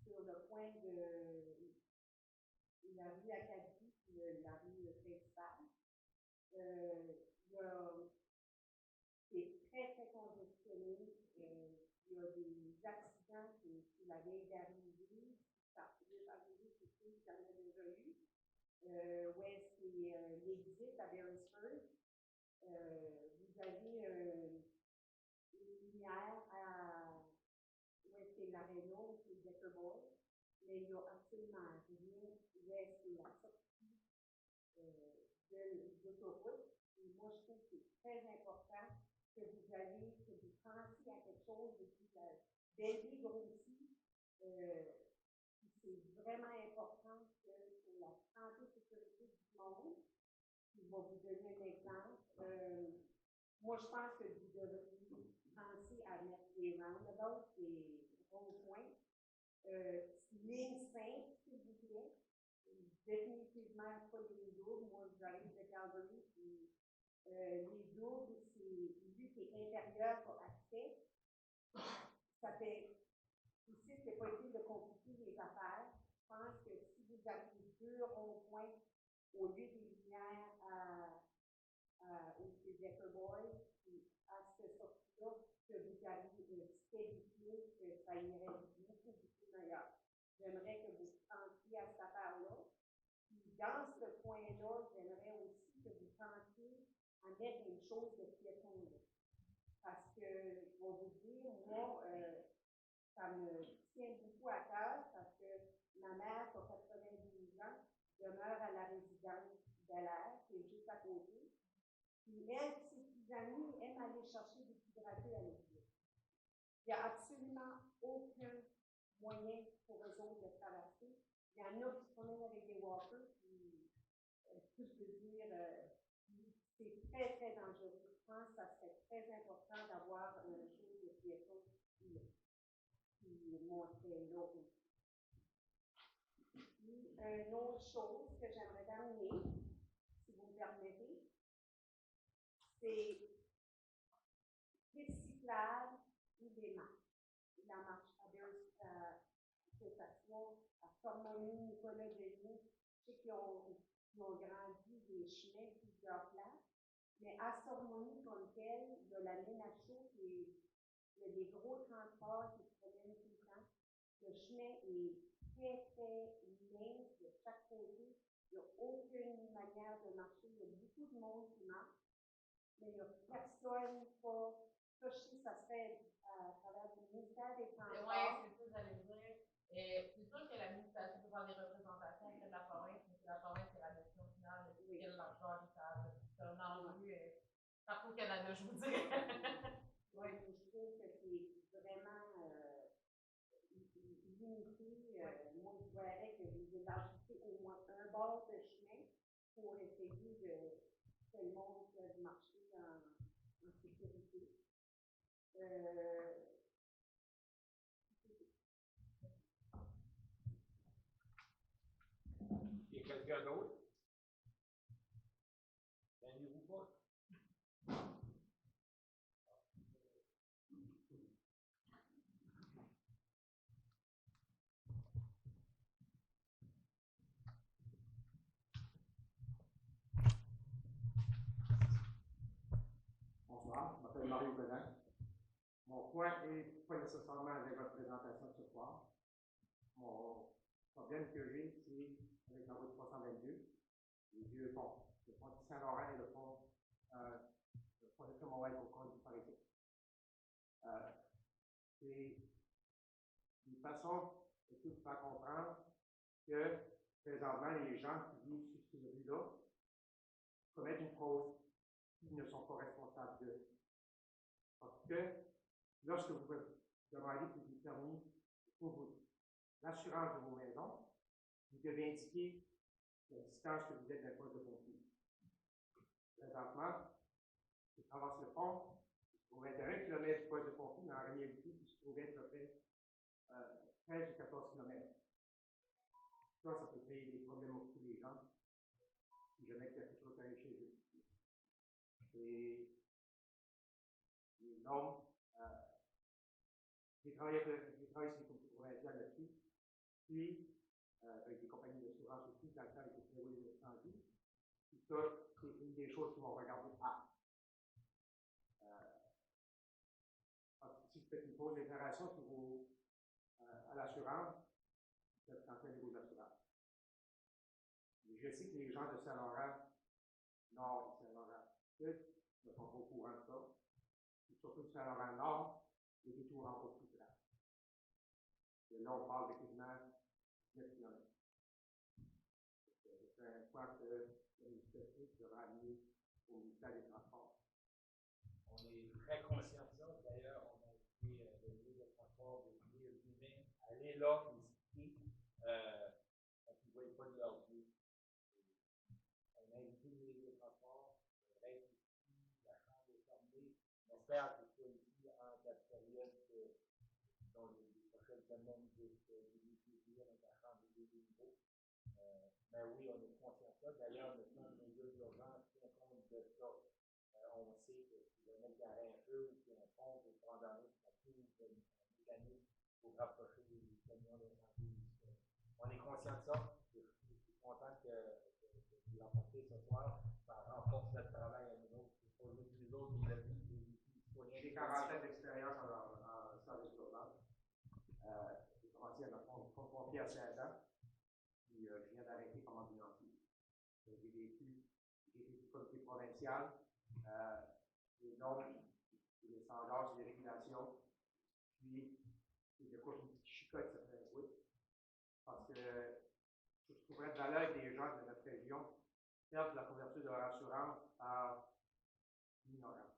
sur le coin de la rue Acadie et la rue principale. C'est très, très congestionné. Il y a des accidents qui la vieille d'arriver, ça peut arriver, c'est sûr qu'il y en a déjà eu. Où est-ce qu'il y a l'exit à Beresford? Vous avez une lumière où est-ce qu'il y a l'aréna, c'est Deckerboy, mais il n'y a absolument rien où est-ce qu'il y a la sortie de l'autoroute. Et moi, je trouve que c'est très important que vous pensiez à quelque chose depuis Belleville grossit. C'est vraiment important que pour la santé et sécurité du monde, je vais vous donner un exemple. Moi, je pense que vous devriez penser à mettre des roundabouts, des ronds-points. Ligne simple, s'il vous plaît. Définitivement pas les doubles. Moi, j'arrive de Calgary, puis les doubles, c'est vu qui est intérieur pour accès. Ça fait ici, c'est pas utile de compliquer les affaires. Je pense que si vous avez 2 ronds-points au lieu des lumières au Deckerboy, puis à cette sortie-là, que vous aviez un petit édifice, que ça irait beaucoup, beaucoup meilleur. J'aimerais que vous pensiez à cette affaire-là. Puis dans ce coin-là, j'aimerais aussi que vous pensiez à mettre une chose de piéton là. Parce que, je vais vous dire, moi, ça me tient beaucoup à cœur parce que ma mère, qui a 92 ans, demeure à la résidence Bel-Air, qui est juste à côté. Puis elle, ses petits amis, aiment aller chercher des déshydratés à l'église. Il n'y a absolument aucun moyen pour eux autres de traverser. Il y en a qui se promènent avec des walkers, puis je peux dire, c'est très, très dangereux. Je pense que ça serait très important d'avoir une chose de piéton qui montrait là aussi. Puis, une autre chose que j'aimerais terminer, si vous me permettez, c'est recyclage ou des masques. Harmonie, Nicolas Denis, je sais qu'ils ont grandi des chemins plusieurs places, mais à Harmonie comme tel, il y a la mine à chaud, il y a des gros transports qui se promènent tout le temps. Le chemin est très mince de chaque côté. Il n'y a aucune manière de marcher. Il y a beaucoup de monde qui marche, mais il n'y a personne, pas. Ça, je sais, ça se fait à travers le ministère des Transports.
Oui, c'est ça, j'allais dire. C'est sûr que l'administration peut faire des représentations auprès de la province, mais c'est la province qui a la décision finale de quel largeur ils savent. C'est un enjeu partout au Canada, je vous dirais.
Oui, je trouve que c'est vraiment limité. Moi, je voudrais que vous identifiez au moins un bord de chemin pour essayer que le monde puisse marcher en sécurité.
Il y a quelqu'un d'autre? Gênez-vous pas.
Bonsoir, je m'appelle Mario Godin. Mon point n'est pas nécessairement avec votre présentation ce soir. Mon problème que j'ai, c'est avec la route 322, les vieux ponts. Le pont de Saint-Laurent et le pont de Cremoreuil au compte du Paris. C'est une façon de tout faire comprendre que présentement, les gens qui vivent sur ces rues-là commettent une cause qui ne sont pas responsables d'eux. Parce que lorsque vous demandez pour vous permis pour l'assurance de vos maisons, vous devez indiquer la distance que vous êtes d'un poste de pompier. Présentement, je traverse le pont, il se trouvait à 1 km du poste de pompier, mais en réalité, il se trouvait à peu près 13 ou 14 km. Ça peut créer des problèmes pour tous les gens, si jamais quelque chose arrive chez eux. Et les normes, j'ai travaillé sur les comptes provinciales là-dessus, puis avec des compagnies d'assurance aussi, dans le temps avec les prévots des étrangers. Tout ça, c'est une des choses qui vont regarder si vous faites une fausse déclaration à l'assurance, vous êtes cancer au niveau de l'assurance. Je sais que les gens de Saint-Laurent Nord et Saint-Laurent Sud ne sont pas au courant de ça. Et surtout de Saint-Laurent Nord, les détours encore plus grands. Et là, on parle de quasiment 9 km. C'est un point que le ministère devra amener au ministère des Transports.
On est très conscient de ça. D'ailleurs, on a été le ministre des Transports de lui-même aller là pour expliquer parce qu'ils ne voyaient pas de leur yeux. On a invité le ministre des Transports, le reste ici, la Chambre est fermée. On espère que ce soit ici en la période dont les prochaines semaines jusqu'au début février, avec la Chambre des niveaux. Mais oui, on est conscient de ça. D'ailleurs, le plan de mesures d'urgence tient compte de ça. On sait que si jamais il y a un feu ou qu'il y a un pont, il faut prendre en liste un mécanisme pour rapprocher les camions d'incendie. On est conscient de ça. Je suis content que vous l'emportez ce soir. Ça renforce notre travail à nous autres. C'est pas juste nous autres qui l'a vu, les citoyens.
J'ai 40 ans d'expérience en service urbain. J'ai commencé à me pompier à 16 ans. Puis je viens d'arrêter comme ambulancier. J'ai vécu du comité provincial, les normes, les standards, les régulations. Puis, il y a quoi une petite chicotte, ça fait un bout. Parce que je trouverais de valeur que les gens de notre région perdent la couverture de leur assurance par l'ignorance.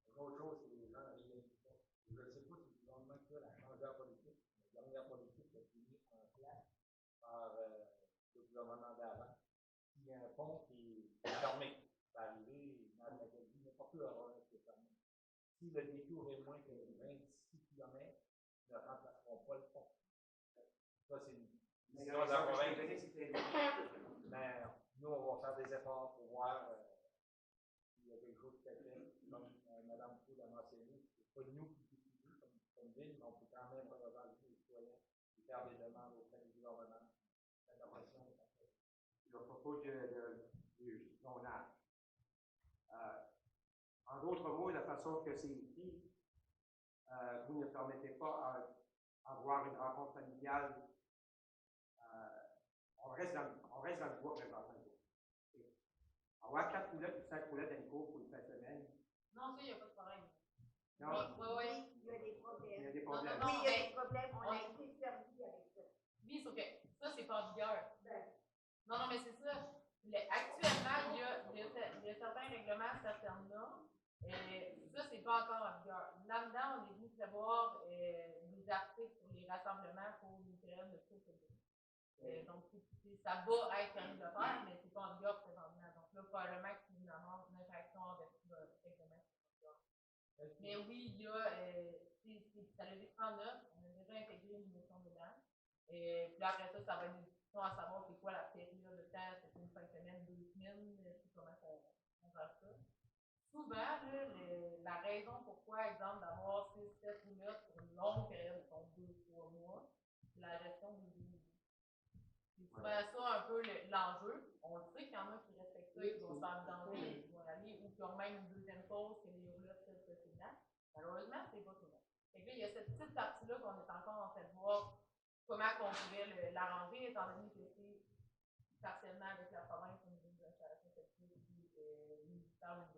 Une autre chose, c'est que les gens réalisent pas. Je ne sais pas si le gouvernement actuel a changé la politique. La dernière politique a été mise en place par le gouvernement d'avant. S'il y a un pont qui est fermé, ça va arriver dans la vie, n'importe où avoir un qui est fermé. Si le détour est moins que 26 km, ne remplaceront pas le pont. Ça, c'est une décision de la province. Mais nous, on va faire des efforts pour voir s'il y a quelque chose qui est fait. Comme Mme Poul a mentionné, c'est pas nous qui décidons comme ville, mais on peut quand même revendiquer les citoyens et faire des demandes auprès du gouvernement
à propos du zonage. En d'autres mots, la façon que c'est ici, vous ne permettez pas avoir une rencontre familiale. On reste dans le bois présentement. Avoir 4 poulettes ou 5 poulettes dans le cours pour une fin de semaine.
Non, ça, il n'y a pas de problème.
Non,
Oui.
Il y a des problèmes.
il y a des problèmes.
Non,
Oui, il y a
mais
des problèmes. On
on-
a été servi avec ça.
oui, sauf que ça, c'est pas en vigueur.
Ben,
Non, mais c'est ça. Actuellement, il y a certains règlements, certaines normes. Ça, c'est pas encore en vigueur. Là-dedans, on est venu prévoir des articles pour les rassemblements pour une période de courte durée. Donc, ça va être permis de le faire, mais c'est pas en vigueur présentement. Donc là, probablement qu'il y a une infraction en vertu de règlement. Mais oui, il y a, ça l'a été en œuvre, on a déjà intégré une notion dedans. Puis après ça, ça va être une discussion à savoir c'est quoi la période de temps, c'est une fin de semaine, 2 semaines, comment on va ça. Souvent, là, la raison pourquoi, exemple, d'avoir 6, 7 minutes pour une longue période, donc 2-3 mois, c'est la gestion du vie. C'est souvent ça un peu l'enjeu. On le sait qu'il y en a qui respectent ça, qui vont se faire vidanger, qui vont aller, ou qui ont même une deuxième pause, que les roulettes c'est précédent. Malheureusement, c'est pas tout le monde. Fait que là, il y a cette petite partie-là qu'on est encore en train de voir comment on pourrait l'arranger, étant donné que c'est partiellement avec la province au niveau de l'installation collective et militaire au niveau.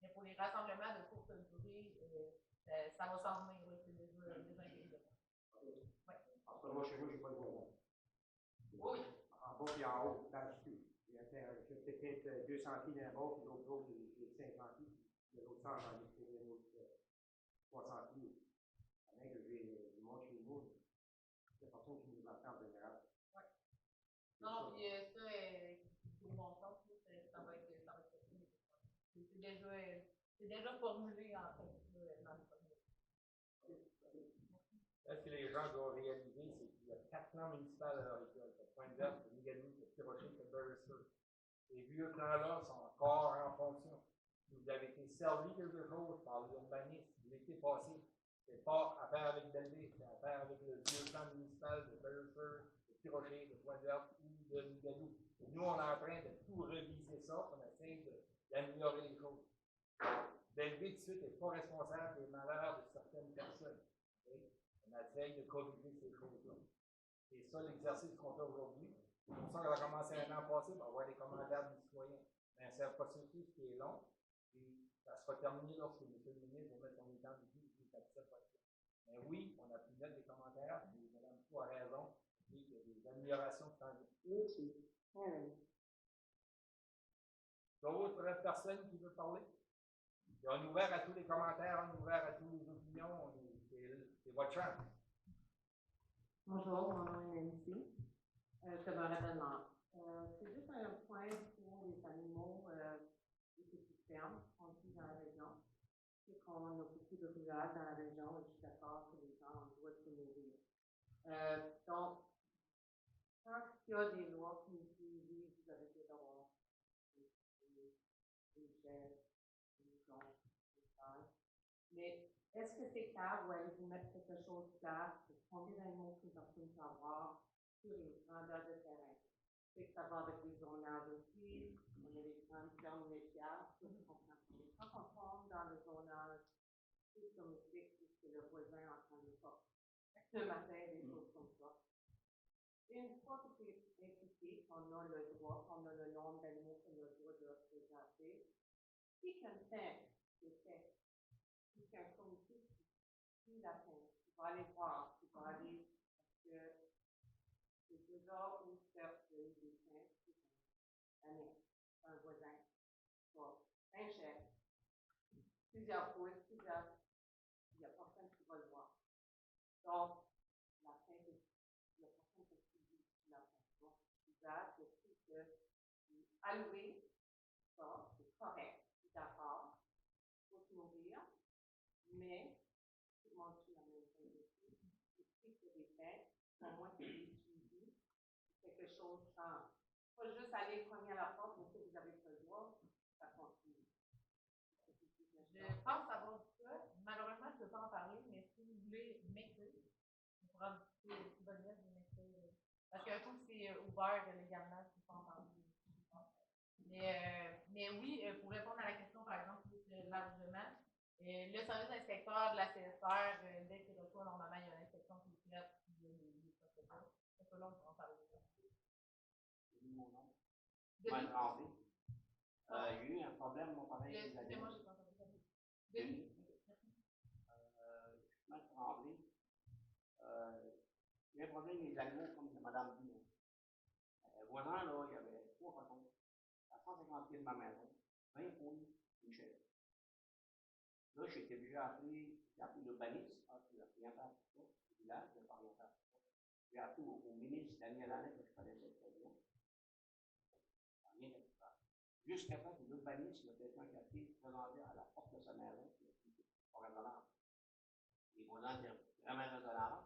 Mais pour les rassemblements de courte durée, ça va s'en venir, c'est déjà intégré.
Parce que moi, chez nous, je n'ai pas de voisin.
Oui.
En bas et en haut, dans le sud. J'ai peut-être 200 pieds d'un bord, puis l'autre bord, j'ai 500 pieds. De l'autre sens, j'en ai trouvé un autre 300 pieds. Avec que j'ai du monde chez nous, c'est la personne qui nous entend en général.
Oui. Non, puis ça, au bon sens, ça va être possible. C'est déjà formulé en fait dans le premier.
Ce que les gens doivent réaliser, c'est qu'il y a 4 plans municipaux à l'heure actuelle. Il y a Pointe-Verte, il y a Nigadou, il y a Petit-Rocher, il y a Beresford. Ces vieux plans-là sont encore en fonction. Vous avez été servi quelque chose par l'urbanisme l'été passé. C'est pas affaire avec Belleville, c'est affaire avec le vieux plan municipal de Beresford, de Petit-Rocher, de Pointe-Verte ou de Nigadou. Nous, on est en train de tout réviser ça, on essaie d'améliorer les choses. Belleville, tout de suite, n'est pas responsable des malheurs de certaines personnes. Okay? On essaie de corriger ces choses-là. C'est ça l'exercice qu'on fait aujourd'hui. C'est pour ça qu'on a commencé un an passé, on va avoir des commentaires des citoyens. Mais c'est un processus qui est long. Et ça sera terminé lorsque M. le ministre va mettre son état de vie et satisfait. Mais oui, on a pu mettre des commentaires, et Mme Pou a raison, il y a des améliorations qui s'en viennent. D'autres personnes qui veulent parler? On est ouvert à tous les commentaires, on est ouvert à toutes les opinions, c'est votre chance.
Bonjour, mon nom est Nancy. Je me rappelle. C'est juste un point pour les animaux des petites fermes qu'on vit dans la région. C'est qu'on a beaucoup de ruades dans la région et je suis d'accord que les gens ont le droit de se nourrir. Donc, quand il y a des lois qui nous disent oui, vous avez le droit des chèvres, des moutons, des chèvres, mais est-ce que c'est clair ou allez-vous mettre quelque chose clair sur combien d'animaux qu'une personne peut avoir sur une grandeur de terrain? C'est que ça va avec les zonages aussi, on a les grandes fermes laitières, ça je comprends pas. Quand on tombe dans le zonage plus domestique, c'est le voisin en train de pas le matin, des choses comme ça. Une fois que c'est impliqué, qu'on a le droit, qu'on a le nombre d'animaux qu'on a le droit de représenter, si quelqu'un fait qu'un comité qui la fin, qui va aller voir, qui va aller, parce que c'est déjà où certes des dessins, un voisin, un chef, plusieurs pouces, il n'y a personne qui va le voir. Donc, la fin, il n'y a personne qui suit la fin. Donc, l'usage, c'est que allouer ça, c'est correct, d'accord, il faut se nourrir, mais tout le monde suit la même chose aussi. Si c'est des faits, pour moi, c'est des suivis, quelque chose change. Pas juste aller cogner à la porte, mais si vous avez pas le droit, ça continue.
Je pense avoir dit ça. Malheureusement, je ne peux pas en parler, mais si vous voulez m'écrire, on pourra discuter de bonne lettre de m'écrire. Parce qu'un coup, c'est ouvert légalement, je ne peux pas en parler. Mais oui, pour répondre à la question, par exemple, largement, le service d'inspecteur de la CSR, dès qu'il reçoit, normalement, il y a une inspection qui est faite, puis il y a les procédures. C'est ça, là, on peut en parler.
Mon nom.
Denis?
Il y a eu un problème, mon pareil.
Excusez-moi, j'ai pas entendu ça. Denis?
Je suis Tremblay. Il y a un problème avec les animaux, comme Mme dit. Voisin, là, il y avait 3 cochons à 150 pieds de ma maison, 20 poules, une chèvre. Là, j'ai été obligé d'appeler l'urbaniste, l'orienteur pour ça, le village, le orienteur pour ça. J'ai appelé au ministre Daniel Annette, que je connaissais très bien. Rien de ça. Jusqu'à temps que l'urbaniste, il y a quelqu'un qui a été présenté à la porte de sa maison, qui a dit pas raisonnable. Les voisins étaient vraiment raisonnables,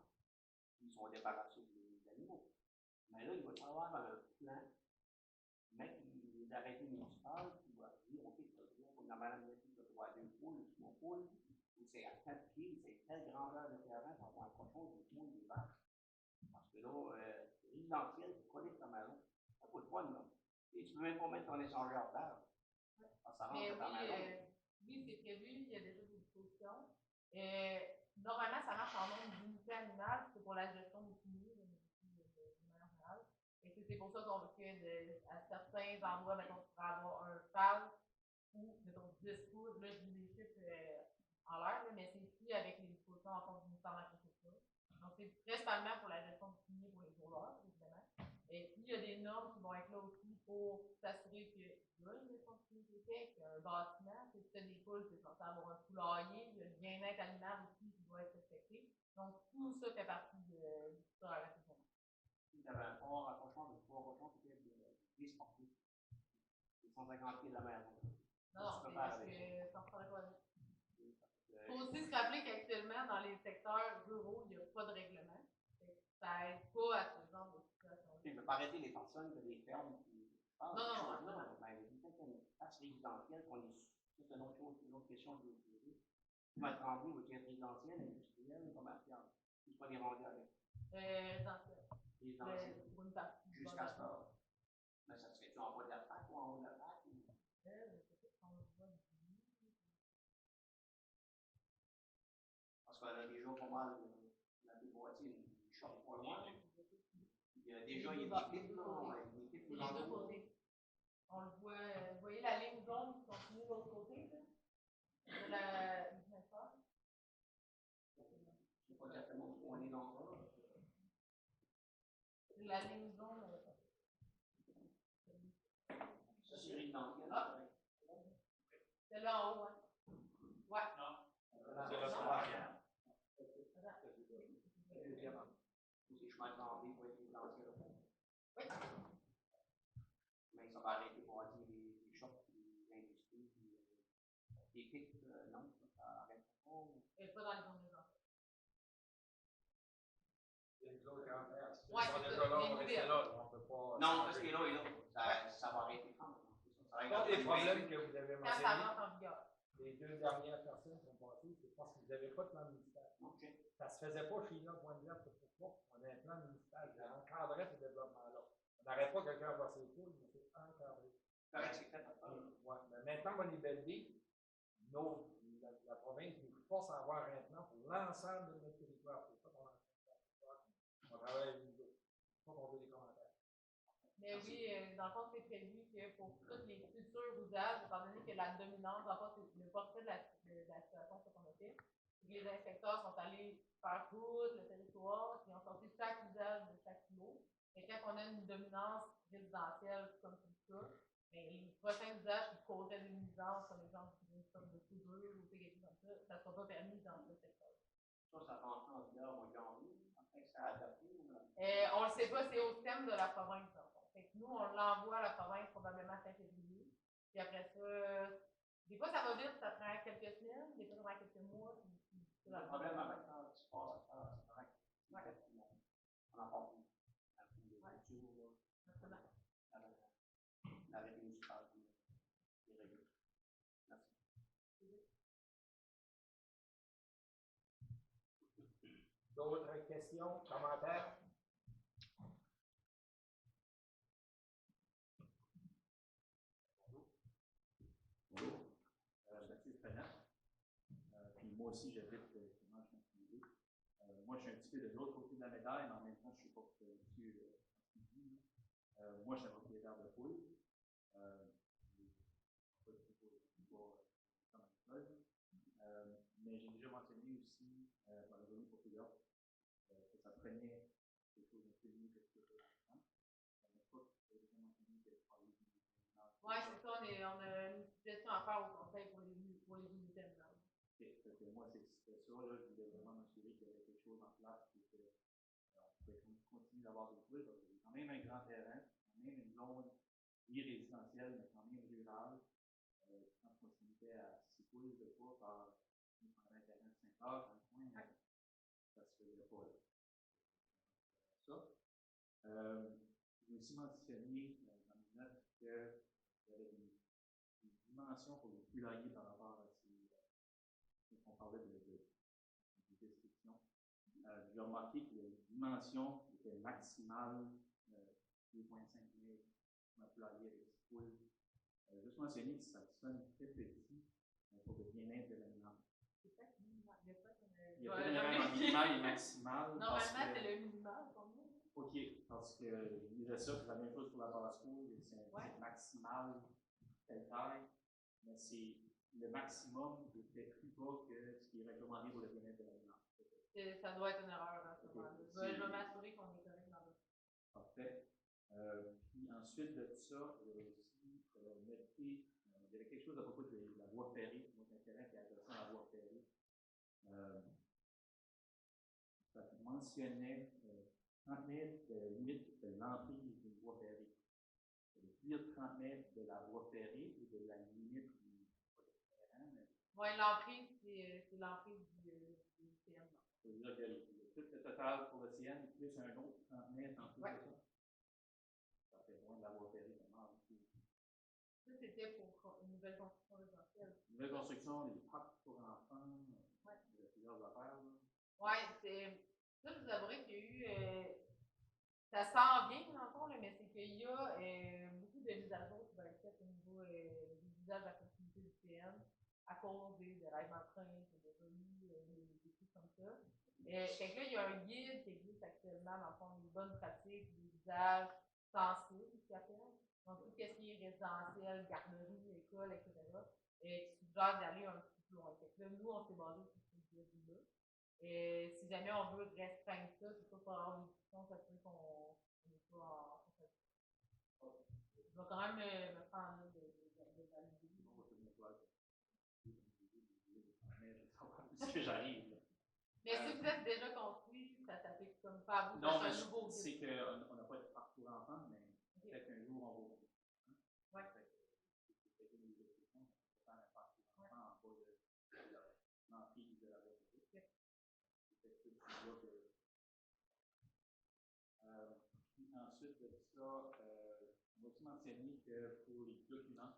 ils sont débarrassés des animaux. Mais là, il va y avoir un plan, mettre les arrêtés municipaux qui va dire, OK, comme la madame dit, tu dois avoir 2 poules, ou 3 poules, ou c'est à 4 pieds, c'est telle grandeur de terrain pour avoir un cochon, des poules, des vaches. Parce que là, résidentiel, c'est coller ta maison. Ça coûte pas de nom. Et tu peux même pas mettre ton échangeur d'arbre. Ça rentre dans ta maison.
Oui, c'est prévu, il y a déjà des dispositions. Normalement, ça marche en nombre d'unités animales, c'est pour la gestion des fumiers, et c'est pour ça qu'on veut qu'à certains endroits, mettons, tu pourrais avoir un cheval ou, mettons, 10 poules, là, je dis les chiffres en l'air, mais c'est ici avec les dispositions en compte du ministère de l'Agriculture. Donc, c'est principalement pour la gestion du fumier pour les éleveurs, évidemment. Et puis, il y a des normes qui vont être là aussi pour s'assurer qu'il y a une gestion du fumier qui est faite, qu'il y a un bâtiment, si tu as des poules, c'est censé avoir un poulailler, il y a le bien-être animal aussi qui doit être respecté. Donc, tout ça fait partie du secteur à la saison.
Il y avait un port à cochon de 3 cochons qui était bien sportif. 150 pieds de la maison.
Non, mais parce que ça ne ferait pas. Il faut aussi se rappeler qu'actuellement, dans les secteurs ruraux, il n'y a pas de règlement. Ça n'aide pas à ce genre de situation.
Je ne veux pas arrêter les personnes que les fermes qui parlent de choses là. Mais il y a une place résidentielle qu'on est. C'est une autre chose, une autre question que je vais vous poser. Vous m'avez Tremblay, vous êtes résidentiel, industriel, commercial. Je ne suis pas des rendus avec.
Résidentiel.
Résidentiel. Jusqu'à ce temps. Mais ça serait-tu en bas de la plaque ou en haut de la plaque? Parce qu'on a déjà pas mal la déboîtier, une shop pas loin. Il y a déjà une équipe, là. Une équipe
les deux côtés. On le voit, vous voyez la ligne jaune qui continue de l'autre côté, là? De la ligne.
Je ne sais pas exactement où on est dans ça.
La ligne jaune.
Ça, c'est résidentiel.
C'est là en haut, hein? Ouais.
Non. C'est la troisième.
C'est chemin de Tremblay pour être résidentiel.
Oui.
Mais ça va arrêter pour dire les shops, les industries, les pics, non, ça arrête pas.
Et pas dans les zones résidentielles.
Oui, c'est ça. On va rester là. On peut pas.
Non, parce que là et là, ça va arrêter quand même.
Un des problèmes que vous avez
Quand ça
mentionné,
rentre en vigueur.
les 2 dernières personnes qui sont passées, c'est parce que vous n'avez pas de plan municipal.
Okay.
Ça ne se faisait pas chez nous à Pointe-Verte, c'est pourquoi on a un plan municipal qui encadrait ce développement-là. On n'arrête pas quelqu'un à voir ses poules, mais c'est encadré.
Correct, c'est fait.
Ouais. Mais maintenant qu'on est belle la province nous force à avoir un plan pour l'ensemble de notre territoire. C'est ça qu'on a on travaille avec nous autres. C'est pas qu'on veut des commentaires.
Mais oui, dans le fond, c'est prévu que pour tous les futurs usages, étant donné que la dominante, dans le fond, c'est le portrait de la situation qu'on a fait. Les inspecteurs sont allés faire tout le territoire, puis ont sorti chaque usage de chaque lot. Et quand on a une dominance résidentielle comme ça, bien, les prochains usages qui causeraient des nuisances, comme exemple une sorte de soudure ou quelque chose comme ça, ça ne sera pas permis dans ce secteur.
Ça rentre en vigueur au janvier, après que ça a adapté.
On ne le sait pas, c'est au thème de la province. Fait que nous, on l'envoie à la province probablement fin février. Puis après ça, des fois ça va vite, ça prend quelques semaines, des fois ça prend quelques mois.
Le problème avec ça, c'est pas ça, c'est correct. On en parle plus. La culture, l'arrêté municipal, les règles. Merci.
D'autres questions, commentaires? moi aussi, j'habite justement à Chantilly. Moi, je suis un petit peu de l'autre côté de la médaille, mais en même temps, je suis pas dessus. Moi, je suis un propriétaire de poules. Mais j'ai déjà mentionné aussi dans le revenu pour Pédia que ça prenait quelque chose d'un peu mieux que ce que je fais maintenant. J'ai déjà mentionné que je parlais du.
Oui, c'est ça, on a une suggestion à faire au conseil pour les unités terminales.
OK, moi, c'était ça, là, je voulais vraiment m'assurer qu'il y avait quelque chose en place pour que on pouvait continuer d'avoir des poules, parce que j'ai quand même un grand terrain, quand même une zone résidentielle, mais quand même rurale, en proximité à 6 poules de poids par un terrain de 5 heures dans le coin, ça se faisait pas. Ça. J'ai aussi mentionné dans mes notes qu'il y avait une dimension pour les poulaillers par rapport à ces. On parlait de restrictions. J'ai remarqué que la dimension était maximale 2,5 mètres pour un poulailler avec 6 poules. Juste mentionner que ça sonne très petit pour le bien-être de l'animal.
C'est ça qu'il y a
Il y a peut-être un minimal et maximal.
Normalement, c'est le minimal pour nous.
OK, parce que je disais ça, c'est la même chose pour la basse-cour, c'est maximal telle taille, mais c'est le maximum était plus bas que ce qui est recommandé pour le bien-être de l'animal.
Ça doit être une erreur à ce moment-là. Je vais m'assurer qu'on est correct dans le.
Parfait. Puis ensuite de ça, il y a aussi noté, il y avait quelque chose à propos de la voie ferrée, mon intérêt qui est adossé à la voie ferrée. Ça mentionnait 30 mètres de limite de l'emprise d'une voie ferrée. Dire 30 mètres de la voie ferrée ou de la limite du terrain.
Oui, l'emprise, c'est l'emprise du CN.
Ça veut dire que tout le total pour le CN, plus un autre 30 mètres en plus de ça. Ça fait loin de la voie ferrée vraiment.
Ça, c'était pour une nouvelle construction résidentielle.
Une nouvelle construction, les parcs pour enfants, il y a plusieurs affaires.
Oui, c'est. Ça, je vous avouerai qu'il y a eu. Ça s'en vient, dans le fond, là, mais c'est qu'il y a beaucoup de mises à jour qui vont être faites au niveau du visage de la proximité du CN à cause des règles d'empreinte, des remis, des trucs comme ça. Fait que là, il y a un guide qui existe actuellement, dans le fond, des bonnes pratiques, des visages sensibles, qui appellent. Donc, tout ce qui est résidentiel, garderie, école, etc., qui suggère d'aller un petit peu plus loin. Fait que là, nous, on s'est basé sur ce guide-là. Si jamais on veut restreindre ça, c'est pas pour avoir une discussion, ça peut qu'on n'est pas en. Je vais quand même me prendre de valider.
C'est ce que j'arrive.
Mais si vous êtes déjà construit, ça s'applique comme pas à vous.
Non, mais c'est qu'on n'a pas de parcours enfant, mais peut-être qu'un jour on va.
Oui.
C'est peut-être une des questions, on peut faire un parcours enfant en bas de l'emprise de la voie publique. C'est peut-être plus là que. Puis ensuite de ça, on va aussi mentionner que pour les documents,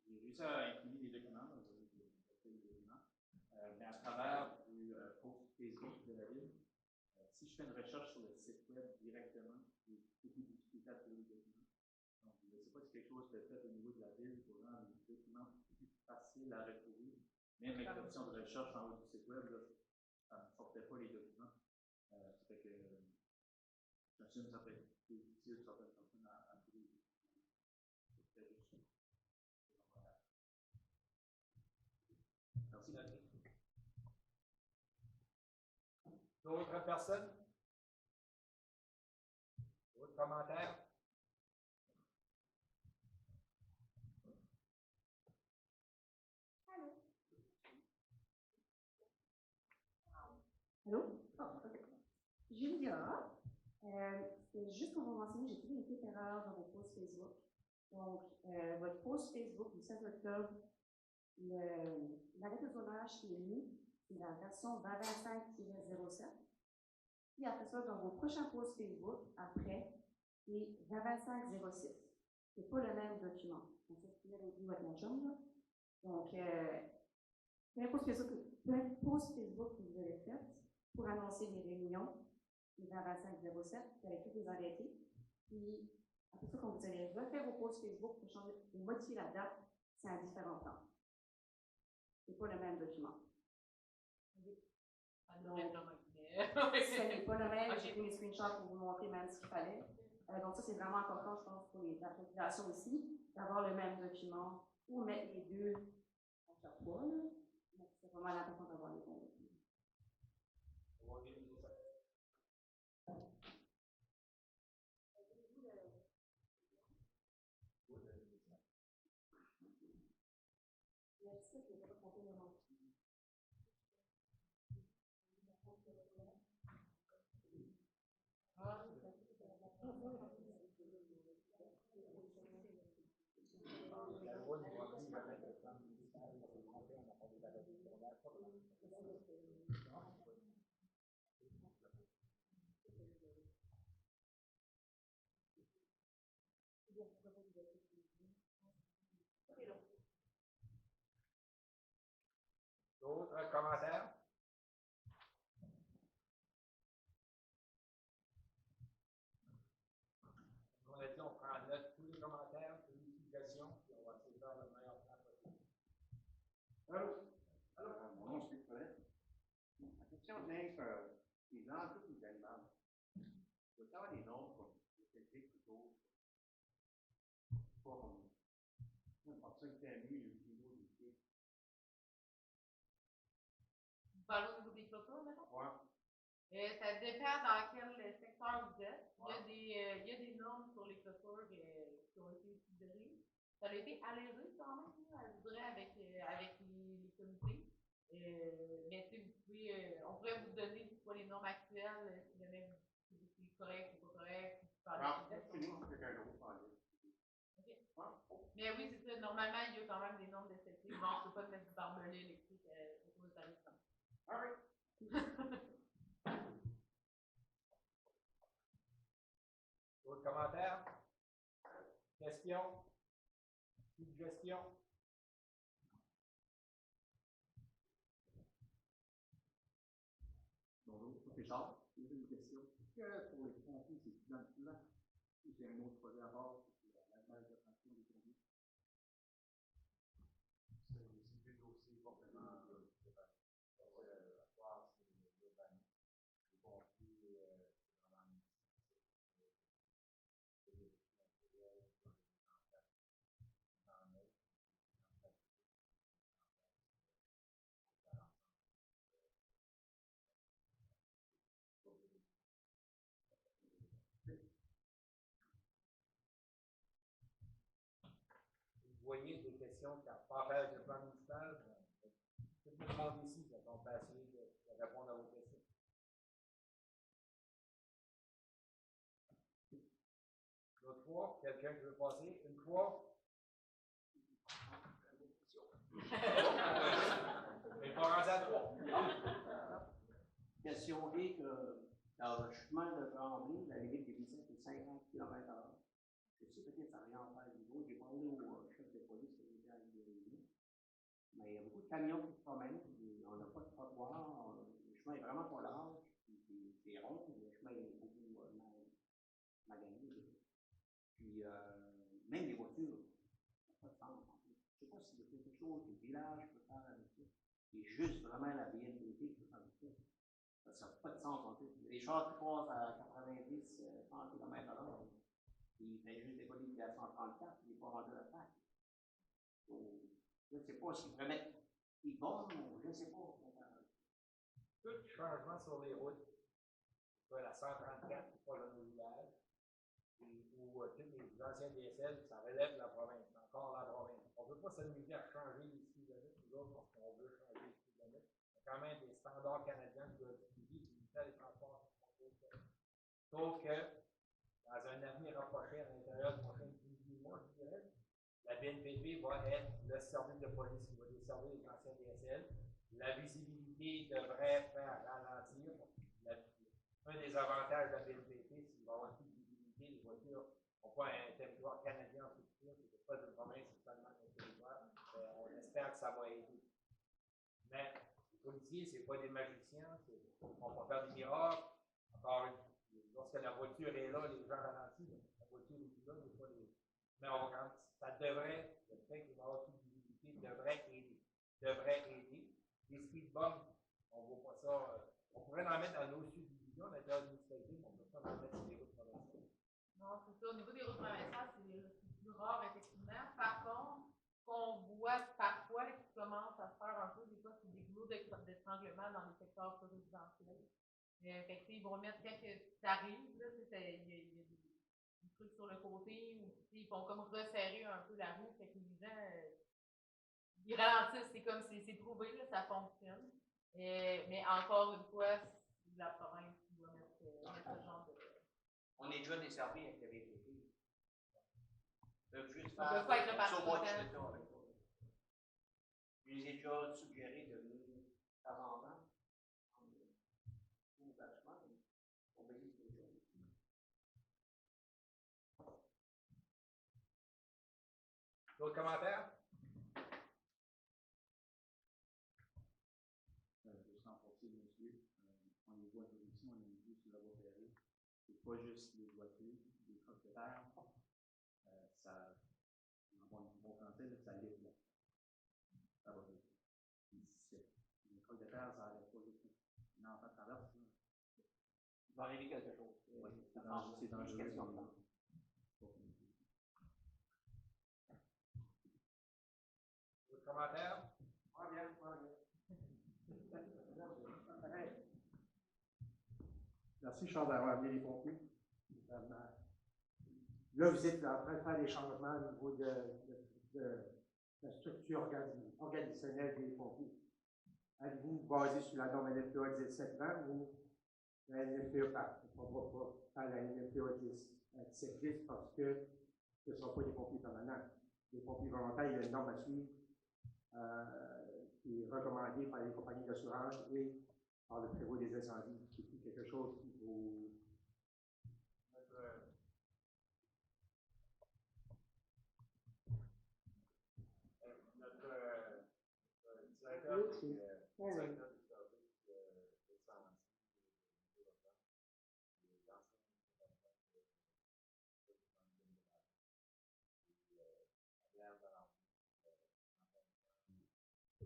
j'ai réussi à imprimer des documents, mais à travers du post Facebook de la ville. Si je fais une recherche sur le site web directement, j'ai beaucoup de difficultés à trouver les documents. Donc, je ne sais pas si quelque chose peut être fait au niveau de la ville pour rendre les documents plus faciles à retrouver. Même avec l'option de recherche en haut du site web, là, ça ne sortait pas les documents. Ça fait que j'assume que ça peut être plus difficile pour certaines personnes à trouver. Merci, David.
D'autres personnes? D'autres commentaires?
Allô? Julia, c'est juste pour vous mentionner, j'ai trouvé une petite erreur dans vos posts Facebook. Donc, votre post Facebook du 7 octobre, l'arrêt de zonage qui est mis, c'est la version 2025-07. Puis après ça, dans vos prochains posts Facebook, après, c'est 2025-06. C'est pas le même document. Donc, ça, c'est avec vous, votre chum, là. Donc, peu importe post Facebook que vous avez fait pour annoncer les réunions, les 2025-07, avec tous les arrêtés. Puis, après ça, quand vous allez refaire vos posts Facebook pour changer, pour modifier la date, c'est un différent temps. n'est pas le même document.
Ah, non, mais non,
Ce n'est pas le même,
Ok.
j'ai pris mes screenshots pour vous montrer même ce qu'il fallait. Donc ça, c'est vraiment important, je pense, pour la procuration aussi, d'avoir le même document ou mettre les deux à chaque fois. Donc, c'est vraiment important d'avoir les bons documents.
On va réviser ça.
Merci, je vais pas compter le nom.
La loi nous oblige à mettre le plan municipal pour les tromper, on a pas des arrêtés secondaires, pas de D'autres commentaires? On a dit, on prend en note tous les commentaires, toutes les suggestions, puis on va essayer de faire le meilleur plan possible.
Mon nom, c'est Colette. La question vient que les enjeux des animaux, il doit y avoir des noms comme le Celtic plutôt. Pas comme n'importe ça qui est mis, le kilo, le pied.
Vous parlez au niveau des clôtures, maintenant?
Ouais.
Ça dépend dans quel secteur vous êtes. Il y a des normes sur les clôtures qui ont été suggérées. Ça a été allégé quand même, là, je dirais, avec les comités. Mais si vous pouvez, on pourrait vous donner les normes actuelles, si jamais c'est correct ou pas correct.
Alors, c'est nous, c'est quelqu'un d'autre, par exemple.
Mais oui, c'est ça. Normalement, il y a quand même des normes d'esthétique. Genre, je ne peux pas mettre du barbelé électrique autour de ta liste.
All right.
D'autres commentaires? Questions? Suggestions?
Bonjour, c'est Charles. J'ai une question. Est-ce que pour les pompiers, c'est plus dans le plan ou c'est un autre projet à part pour la maltratation des pompiers?
C'est des dossiers complètement séparés. À part, c'est l'urbanisme. Les pompiers, c'est vraiment c'est des matériels, c'est des vous voyez des questions qui n'ont pas à faire avec le plan municipal, tout le monde ici, on peut essayer de répondre à vos questions. L'autre fois, quelqu'un qui veut passer, une fois. Mais pas rendu à trois.
Question est que dans le chemin de Tremblay, la limite des vitesses est 50 km/h. Je sais peut-être que ça n'a rien à faire avec vous. J'ai parlé au chef de police qui était avec des réunions. Mais il y a beaucoup de camions qui se promènent. On n'a pas de trottoir. Le chemin est vraiment pas large. C'est rond. Le chemin est beaucoup magané. Puis même les voitures, ça n'a pas de sens. Je ne sais pas s'il y a quelque chose que le village peut faire avec ça. C'est juste vraiment la BNPT qui peut faire avec ça. Ça n'a pas de sens en fait. Les chars qui passent à 90, 100 km/h, ils font juste décoller à 134, ils n'est pas rendu à la plaque. Je ne sais pas s'ils pourraient mettre des bombes, je ne sais pas.
Tout changement sur les routes, soit la 134 qui passe dans nos villages, ou tous les anciens DSL, ça relève de la province, encore la province. On ne peut pas s'amuser à changer les speed limits, nous autres, parce qu'on veut changer les speed limits. Il y a quand même des standards canadiens qui doivent être suivis, puis les transports qui sont. Sauf que, dans un avenir rapproché, à l'intérieur des prochains 18 mois, je dirais, la BNPP va être le service de police qui va desservir les anciens DSL. La visibilité devrait faire ralentir. Un des avantages de la BNPP, c'est qu'il va y avoir plus de visibilité. Les voitures n'ont pas un territoire canadien en structure, c'est pas une province, c'est seulement un territoire. On espère que ça va aider. Mais les policiers, ce n'est pas des magiciens, on va faire des miracles. Encore lorsque la voiture est là, les gens ralentissent. La voiture est là, des fois les. Mais ça devrait, le fait qu'il va y avoir plus de visibilité devrait aider. devrait aider. Les speed bumps, on ne voit pas ça. On pourrait en mettre dans nos subdivisions, la case municipalité, mais on ne peut pas en mettre sur les routes provinciales.
Non, c'est ça. Au niveau des routes provinciales, c'est plus rare, effectivement. Par contre, ce qu'on voit parfois qui commence à se faire un peu, des fois, c'est des goulots d'étranglement dans les secteurs plus résidentiels. Fait que, ils vont mettre, quand ça arrive, là, il y a des trucs sur le côté, ou ils vont comme resserrer un peu la roue, fait que les gens, ils ralentissent, c'est comme c'est prouvé, là, ça fonctionne. Mais encore une fois, c'est la province qui doit mettre ce genre de...
On est déjà desservi avec les VTT. Ils peuvent juste
On peut
faire
pas être le
ça au mois de
partenaire.
juillet avec toi. Je les ai déjà suggéré de venir de temps en temps. Ou pratiquement, on va dire quelque chose.
D'autres commentaires?
Juste renforcer, monsieur. On les voit ici, on les vue sur la voie ferrée. C'est pas juste les voitures, les trucks de terre. Ça, en bon français, ça livre là. Ça va vite. Les trucks de terre, ça n'arrête pas juste. Un enfant traverse.
Il va arriver quelque chose.
Oui, c'est dangereux.
D'autres commentaires?
Pas bien, pas bien. Merci, Charles, d'avoir amené les pompiers. Là, vous êtes en train de faire des changements au niveau de la structure organisationnelle des pompiers. Avez-vous basé sur la norme NFPA 1720 ou la NFPA 4? On ne va pas faire la NFPA 1710 parce que ce ne sont pas des pompiers permanents. Les pompiers volontaires, il y a une norme à suivre qui est recommandée par les compagnies d'assurance et par le prévôt des incendies. C'est quelque chose qui vous...
Directeur du service d'incendie et de développement,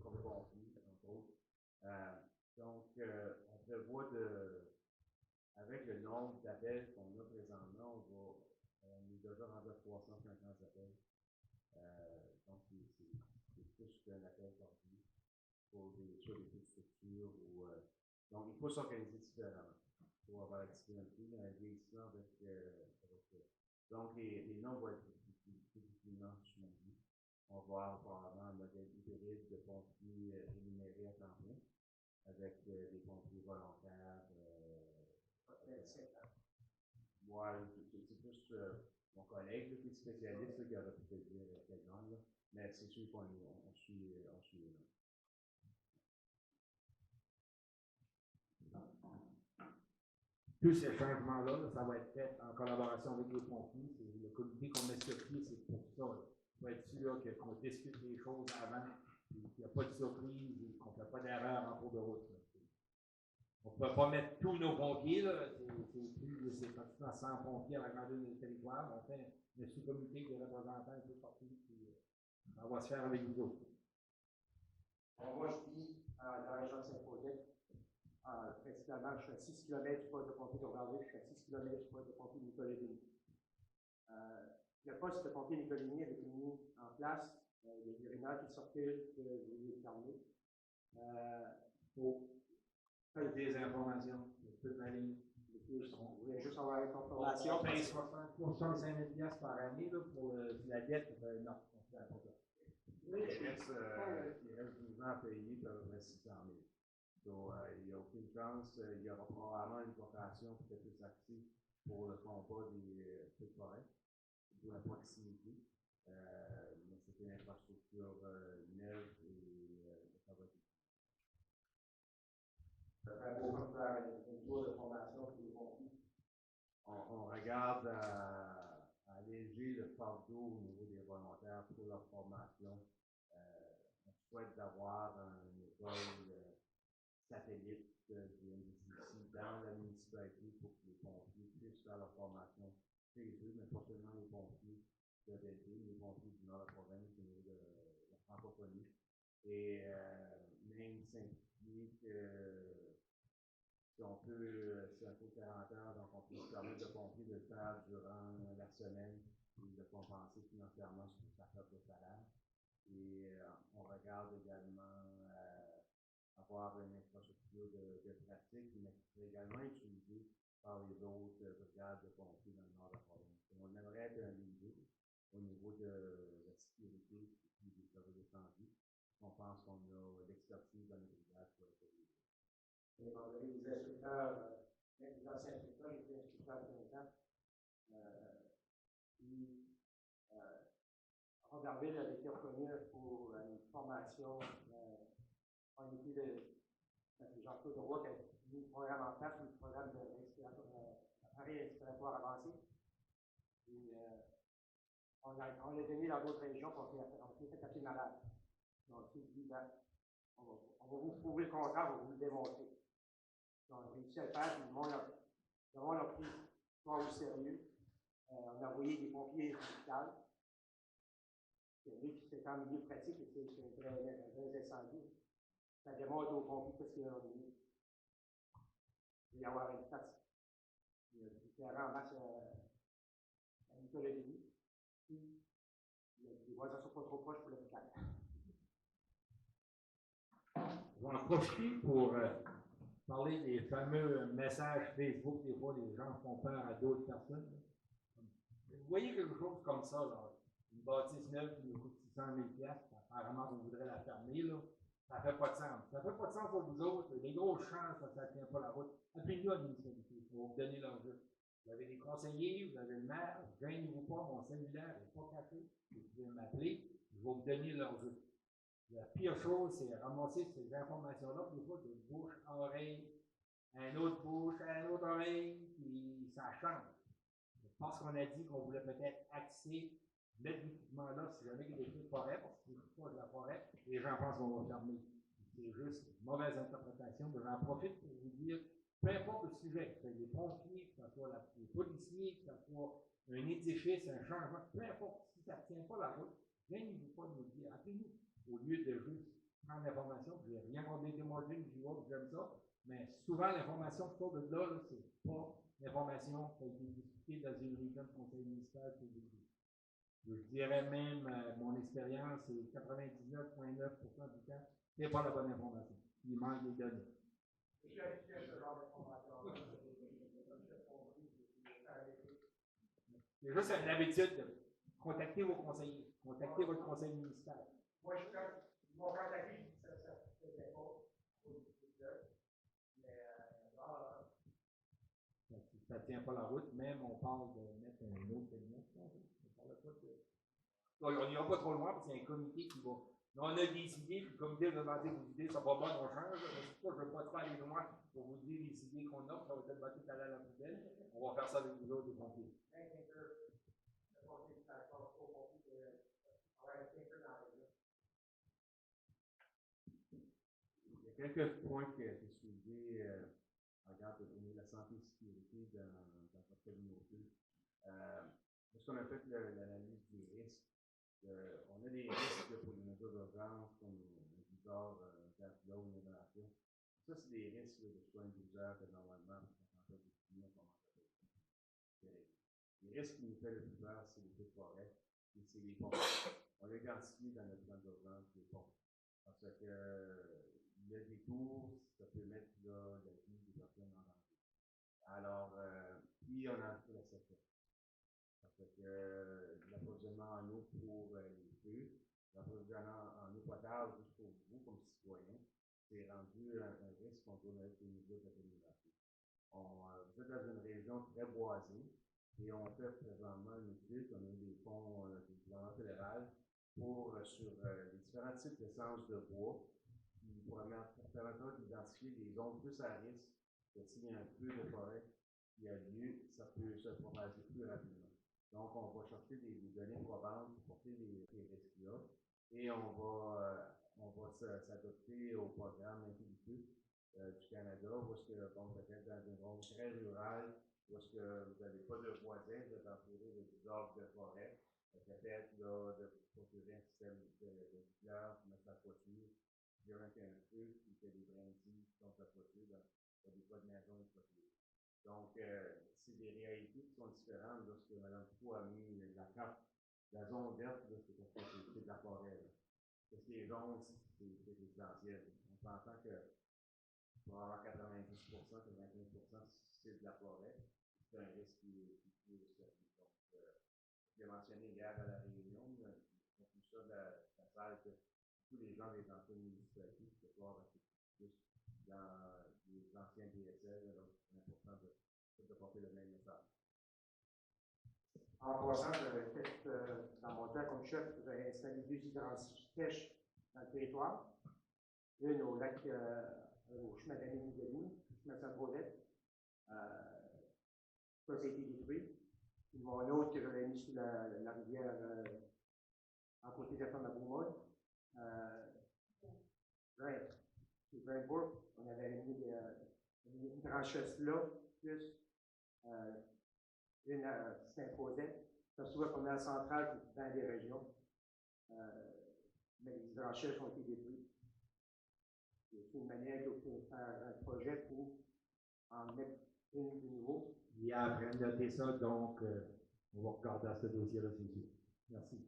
Comme pompier, entre autres. Donc, on prévoit avec le nombre d'appels qu'on a présentement, on est déjà rendu à 350 appels. Donc, c'est plus qu'un appel par jour pour sur des petites structures. Donc, il faut s'organiser différemment pour avoir la disponibilité, un vieillissement donc, les nombres vont être difficilement suivis. On va avoir probablement un modèle hybride de pompiers rémunérés à temps plein, avec des pompiers volontaires. Moi, c'est plus mon collègue qui est spécialiste qui aurait pu te dire quel nombre, mais c'est sûr qu'on suit les nombres.
Tous ces changements-là, ça va être fait en collaboration avec les pompiers. Le comité qu'on met sur pied, c'est pour ça. Il faut être sûr qu'on discute les choses avant, qu'il n'y a pas de surprise et qu'on ne fait pas d'erreur en cours de route. On ne peut pas mettre tous nos pompiers, c'est pratiquement 100 pompiers à la grandeur du territoire. On fait un sous-comité de représentants un peu partout, puis on va se faire avec nous autres.
Moi, je vis dans la région de Saint-Paulet. Principalement, je suis à 6 km du poste de pompier d'Orvardé, je suis à 6 km du poste de pompier de Nicolet-Denis. Le poste de pompier Nicolet-Denis avait été mis en place. Il y a des rumeurs qui circulent que vous voulez le fermer.
Pour faire des informations, toute ma ligne.
Vous voulez juste avoir une confirmation.
On paye 65 000 $par année là, pour la dette. Non, on fait la
Il reste 12 ans à payer, puis à peu près 600 000. Donc, il n'y a aucune chance. Il y aura probablement une vocation peut-être plus active pour le combat des feux de forêt, de la proximité. Mais c'est une infrastructure neuve et ça va être.
Ça serait beau de faire une tour de formation pour les pompiers.
On regarde à alléger le fardeau au niveau des volontaires pour leur formation. On souhaite d'avoir une école satellite ici dans la municipalité pour que les pompiers puissent faire leur formation chez eux, mais pas seulement les pompiers de Belleville, les pompiers du nord de la province, au niveau de la francophonie. et même simplifier que si on peut, si un peu 40 heures, donc on peut se permettre de pompier de le faire durant la semaine et de compenser financièrement sur sa perte de salaire. Et on regarde également avoir une infrastructure de pratique, mais qui serait également utilisée par les autres brigades de pompiers dans le nord de la province. On aimerait être un leader au niveau de la sécurité et des services d'incendie. On pense qu'on a l'expertise dans les brigades pour être leader.
Et on avait des instructeurs, des anciens instructeurs, j'étais instructeur de 15 ans. Robertville a été reconnu pour une formation. On était Jean-Claude Roy qui a mis le programme en place, le programme d'appareil respiratoire avancé. Et on l'a donné dans d'autres régions pour on s'est fait taper malade. Donc, on s'est dit, ben, on va vous prouver le contraire, on va vous le démontrer. Donc, on a réussi à le faire, puis le monde a pris ça au sérieux. On a envoyé des pompiers médicaux. C'est en milieu pratique, c'est un vrai incendie. Ça démontre aux pompiers qu'est-ce qu'il y a dans le milieu. Il va y avoir une place. Il y a des terrains en masse à Nicolas Denis. Puis, les voisins ne sont pas trop proches pour l'hôpital.
On va en profiter pour parler des fameux messages Facebook. Des fois, les gens font peur à d'autres personnes. Vous voyez quelque chose comme ça, là, une bâtisse neuve qui nous coûte 600 000 $, apparemment, on voudrait la fermer, là. Ça ne fait pas de sens. Ça ne fait pas de sens pour vous autres. Les grosses chances que ça ne tient pas la route. Appelez-nous à l'administration. On va vous donner l'enjeu. Vous avez des conseillers, vous avez le maire. Gênez-vous pas, mon cellulaire n'est pas caché. Vous pouvez m'appeler. Je vais vous donner l'enjeu. La pire chose, c'est ramasser ces informations-là, des fois, de bouche à oreille, à une autre bouche, à une autre oreille, puis ça change. Parce qu'on a dit qu'on voulait peut-être axer, mettre l'équipement là, si jamais il y a des feux de forêt, parce que c'est pas de la forêt, les gens pensent qu'on va fermer. C'est juste une mauvaise interprétation, mais j'en profite pour vous dire, peu importe le sujet, que ce soit les pompiers, que ce soit les policiers, que ce soit un édifice, un changement, peu importe, si ça ne tient pas la route, gênez-vous pas de nous le dire, appelez-nous, au lieu de juste prendre l'information, je n'ai rien contre les démodés, j'aime ça, mais souvent l'information qui sort de là, c'est pas l'information qui a été discutée dans une réunion de conseil municipal pour vous. Je dirais même, mon expérience, c'est 99,9% du temps, c'est pas la bonne information. Il manque des données.
Je suis habitué à ce genre d'information.
C'est juste l'habitude de contacter vos conseillers, contacter votre conseil municipal.
Moi, ils m'ont contacté, ça ne faisait pas. Mais
ça ne tient pas la route, même on parle de mettre un autre témoin. On n'ira pas trop loin parce qu'il y a un comité qui va. On a des idées, puis le comité va demander vos idées, ça va pas, on change. Je ne veux pas trop aller loin pour vous dire les idées qu'on a, ça va peut-être battre tout à l'heure à la poubelle. On va faire ça avec vous autres, les pompiers.
Il y a quelques points qui ont été soulevés en regard de donner la santé et sécurité dans notre communauté. Lorsqu'on a fait l'analyse des risques, on a des risques pour les mesures d'urgence comme un bizarre d'affaires ou une inondation. Ça, c'est des risques de 72 heures que normalement, on peut définir comme les risques qui nous fait le plus peur, c'est les feux de forêt et c'est les pompes. On l'a identifié dans notre plan d'urgence des pompes. Parce que le détour, ça peut mettre la vie des personnes en danger. Alors, puis on a ajouté la sécheresse. Parce que l'approvisionnement en eau pour les feux, l'approvisionnement en eau potable juste pour vous comme citoyens, c'est rendu un risque qu'on doit mettre une mesure d'atténuation. Vous êtes dans une région très boisée et on fait présentement une étude, on a des fonds du gouvernement fédéral sur les différents types d'essence de bois qui permettra d'identifier des zones plus à risque que s'il y a un feu de forêt qui a lieu, ça peut se propager plus rapidement. Donc, on va chercher des données probantes pour porter les risques-là et on va s'adopter au programme Intellitus du Canada, où est-ce que, bon, peut-être dans une zone très rurale, où est-ce que vous n'avez pas de voisins, vous êtes entouré de arbres de forêt, peut-être là, de procurer un système de fleurs, mettre la toiture, dire qu'il y a un feu, puis qu'il y a des brindilles qui sont sur la toiture, dans des toits de maison et toiture. Donc, c'est des réalités qui sont différentes lorsque Mme Fou a mis la carte, la zone verte, là, c'est parce que c'est de la forêt. Là. Parce que les zones, c'est résidentiel. On s'entend que pour avoir 90%, 95%, c'est de la forêt. C'est un risque qui est au service. Donc, je l'ai mentionné hier à la réunion, on tout ça de la salle que tous les gens des anciennes municipalités qui se voir plus dans les anciens DSL, donc c'est important de porter le même message.
En passant, j'avais fait, dans mon temps comme chef, j'avais installé 2 hydrantièches dans le territoire. Une au lac, au chemin d'Année-Migueline, au chemin de Sainte-Baudette. Ça a été détruit. Puis mon autre que j'avais mis sous la rivière, à côté de la ferme à Beaumont. Brandbourg, on avait mis une tranchesse là, plus une à Saint-Baudette. Ça se trouve comme dans la centrale, dans les régions. Mais les tranchées ont été détruites. C'est une manière de faire un projet pour en mettre une de nouveau.
Il y a à noter ça, donc on va regarder à ce dossier-là, c'est sûr. Merci.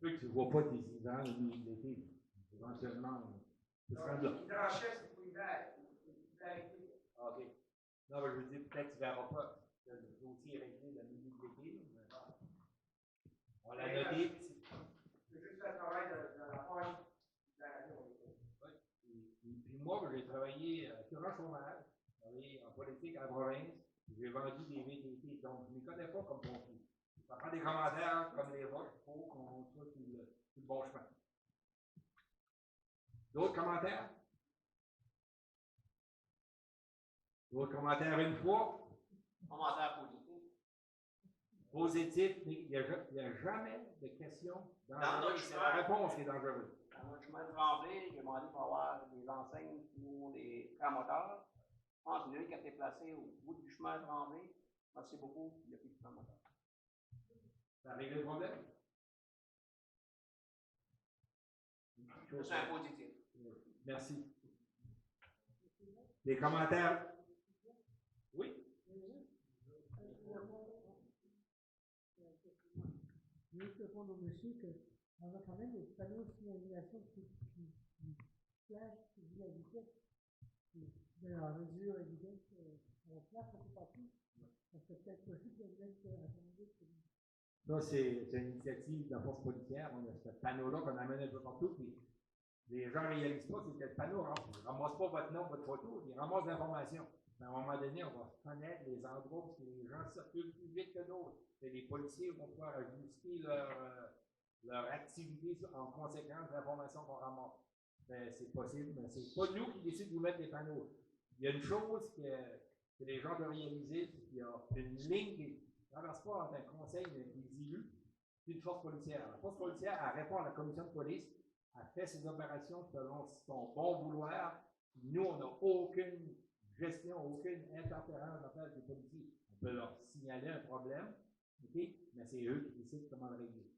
Tu ne vois pas tes hivers l'été, éventuellement.
Les tranchées, c'est pour l'hiver.
OK. Non, mais je veux dire, peut-être que tu ne verras pas le dossier réglé dans le milieu de l'été. On l'a noté.
C'est juste le travail de la page de la radio.
Oui. Puis moi, j'ai travaillé à Curant Chômage, j'ai travaillé en politique à la province, j'ai vendu des VTT, donc je ne les connais pas comme pompier. Ça prend des commentaires comme les vôtres pour qu'on soit sur le bon chemin. D'autres commentaires? D'autres commentaires une fois?
Commentaire positif.
Positif, il n'y a jamais de question dangereuse. C'est la réponse qui est dangereuse.
Dans notre chemin de Tremblay, j'ai demandé pour avoir des enseignes pour les tramoteurs. Je pense qu'il y en a une qui a été placée au bout du chemin de Tremblay. Merci beaucoup, il n'y a plus de tramoteurs.
Ça a réglé le problème?
C'est un positif.
Merci. Des commentaires? Oui?
Je veux répondre au monsieur qu'on a quand même des panneaux de signalisation qui flashent, qui disent la vitesse, de la mesure la vitesse, on flash un peu partout. Ça serait peut-être possible de mettre à
Ça, c'est une initiative de la force policière. On a ce panneau-là qu'on amène un peu partout. Puis les gens ne réalisent pas, c'est que le panneau ne ramasse pas votre nom, votre photo, il ramasse l'information. À un moment donné, on va connaître les endroits où les gens circulent plus vite que d'autres. Et les policiers vont pouvoir ajuster leur activité en conséquence de l'information qu'on ramasse. C'est possible, mais c'est pas nous qui décidons de vous mettre des panneaux. Il y a une chose que les gens doivent réaliser, c'est qu'il y a une ligne qui ne traverse pas entre un conseil des élus et une force policière. La force policière, elle répond à la commission de police, elle fait ses opérations selon son bon vouloir. Nous, on n'a aucune gestion, aucune interférence en fait des policiers. On peut leur signaler un problème, okay? Mais c'est eux qui décident comment le régler.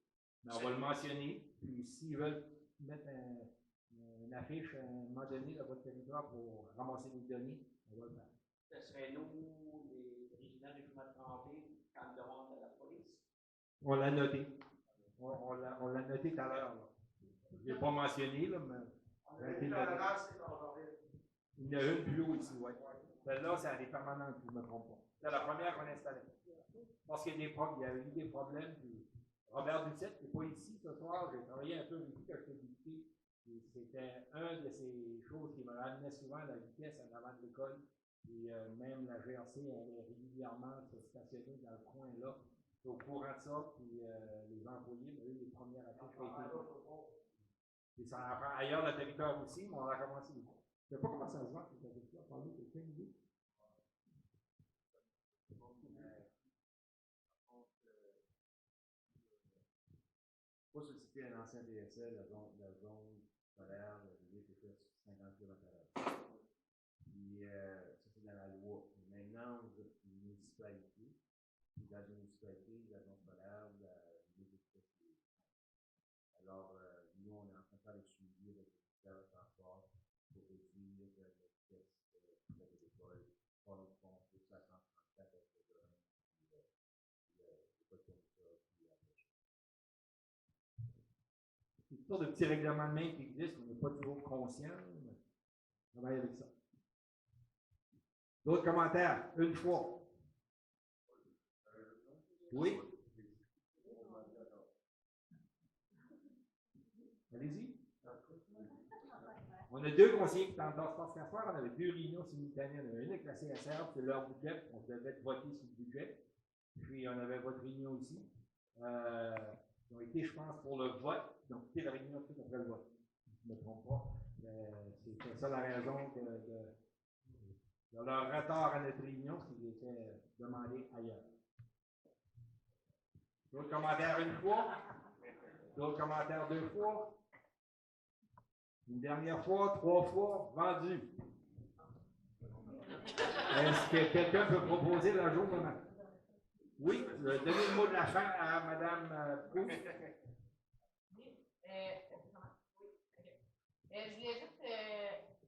Mais on va le mentionner, puis s'ils veulent mettre une affiche à un moment donné dans votre territoire pour ramasser des données, on va le faire.
Ce serait nous, les résidents du chemin de Tremblay, quand on demande à la police.
On l'a noté. On l'a noté tout à l'heure. Je ne l'ai pas mentionné, là, mais. Il y en a une plus haut ici, oui. Celle-là, c'est des permanentes, si je ne me trompe pas. C'est la première qu'on installait. Parce qu'il y a eu des problèmes. Puis Robert Ducette n'est pas ici ce soir. J'ai travaillé un peu avec lui quand j'étais député. C'était une de ces choses qui me ramenait souvent à la vitesse en avant de l'école. Et même la GRC allait régulièrement se stationner dans le coin là. Au courant de ça, puis les employés, eux, les premières affiches qui ont été faites. Et ça en prend ailleurs dans le territoire aussi, mais on a commencé. Je ne sais pas comment ça se vend, cette affiche-là. Parlez, quelqu'un une idée?
Pas susciter un ancien DSL, la zone scolaire, le délai était fait 50 km/h. Puis, ça, c'est dans la loi. municipalité, dans une municipalité, l'agence scolaire ou les écoles. Alors, nous, on est en train de faire le suivi avec le ministère du Transport pour dire que les pièces de l'école correspondent au 534 avec le domaine le code communautaire qui est approché.
C'est toutes sortes de petits règlements de main qui existent, on n'est pas toujours conscient, mais on travaille avec ça. D'autres commentaires? Une fois. Oui? Allez-y. On a deux conseillers qui tentent dans ce soir. On avait deux réunions simultanées. On avait une avec la CSR, c'est leur budget. On devait voter sur le budget. Puis on avait votre réunion ici. Ils ont été, je pense, pour le vote. Ils ont quitté la réunion tout après le vote. Je ne me trompe pas. C'était ça la raison de leur retard à notre réunion, c'est qu'ils étaient demandés ailleurs. D'autres commentaires une fois? D'autres commentaires deux fois? Une dernière fois, trois fois, vendu. Est-ce que quelqu'un peut proposer l'ajournement? Oui, donnez le mot de la fin à Mme Proust.
Oui, je voulais juste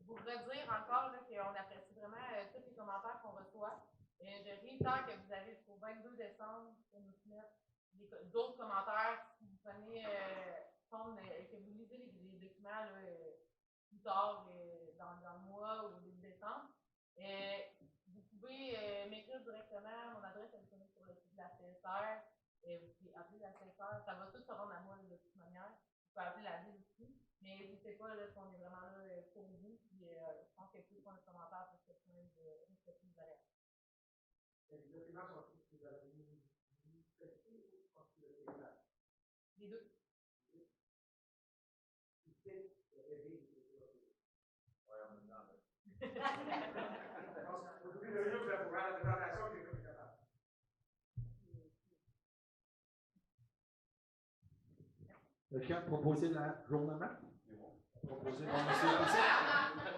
vous redire encore qu'on apprécie vraiment tous les commentaires qu'on reçoit. Je réitère que vous avez jusqu'au 22 décembre pour nous soumettre d'autres commentaires. Si vous prenez que vous lisez les documents plus tard dans le mois ou début décembre, vous pouvez m'écrire directement. Mon adresse est disponible sur le site de la CSR. Vous pouvez appeler la CSR. Ça va tout se rendre à moi de toute manière. Vous pouvez appeler la ville aussi. Mais n'hésitez pas, qu'on est vraiment là pour vous. Puis, je pense que plus qu'on a de commentaires, plus que plein de respecter les arrêts.
Les documents sont tous les
Les deux.
Quelqu'un a proposé l'ajournement? Proposé par M.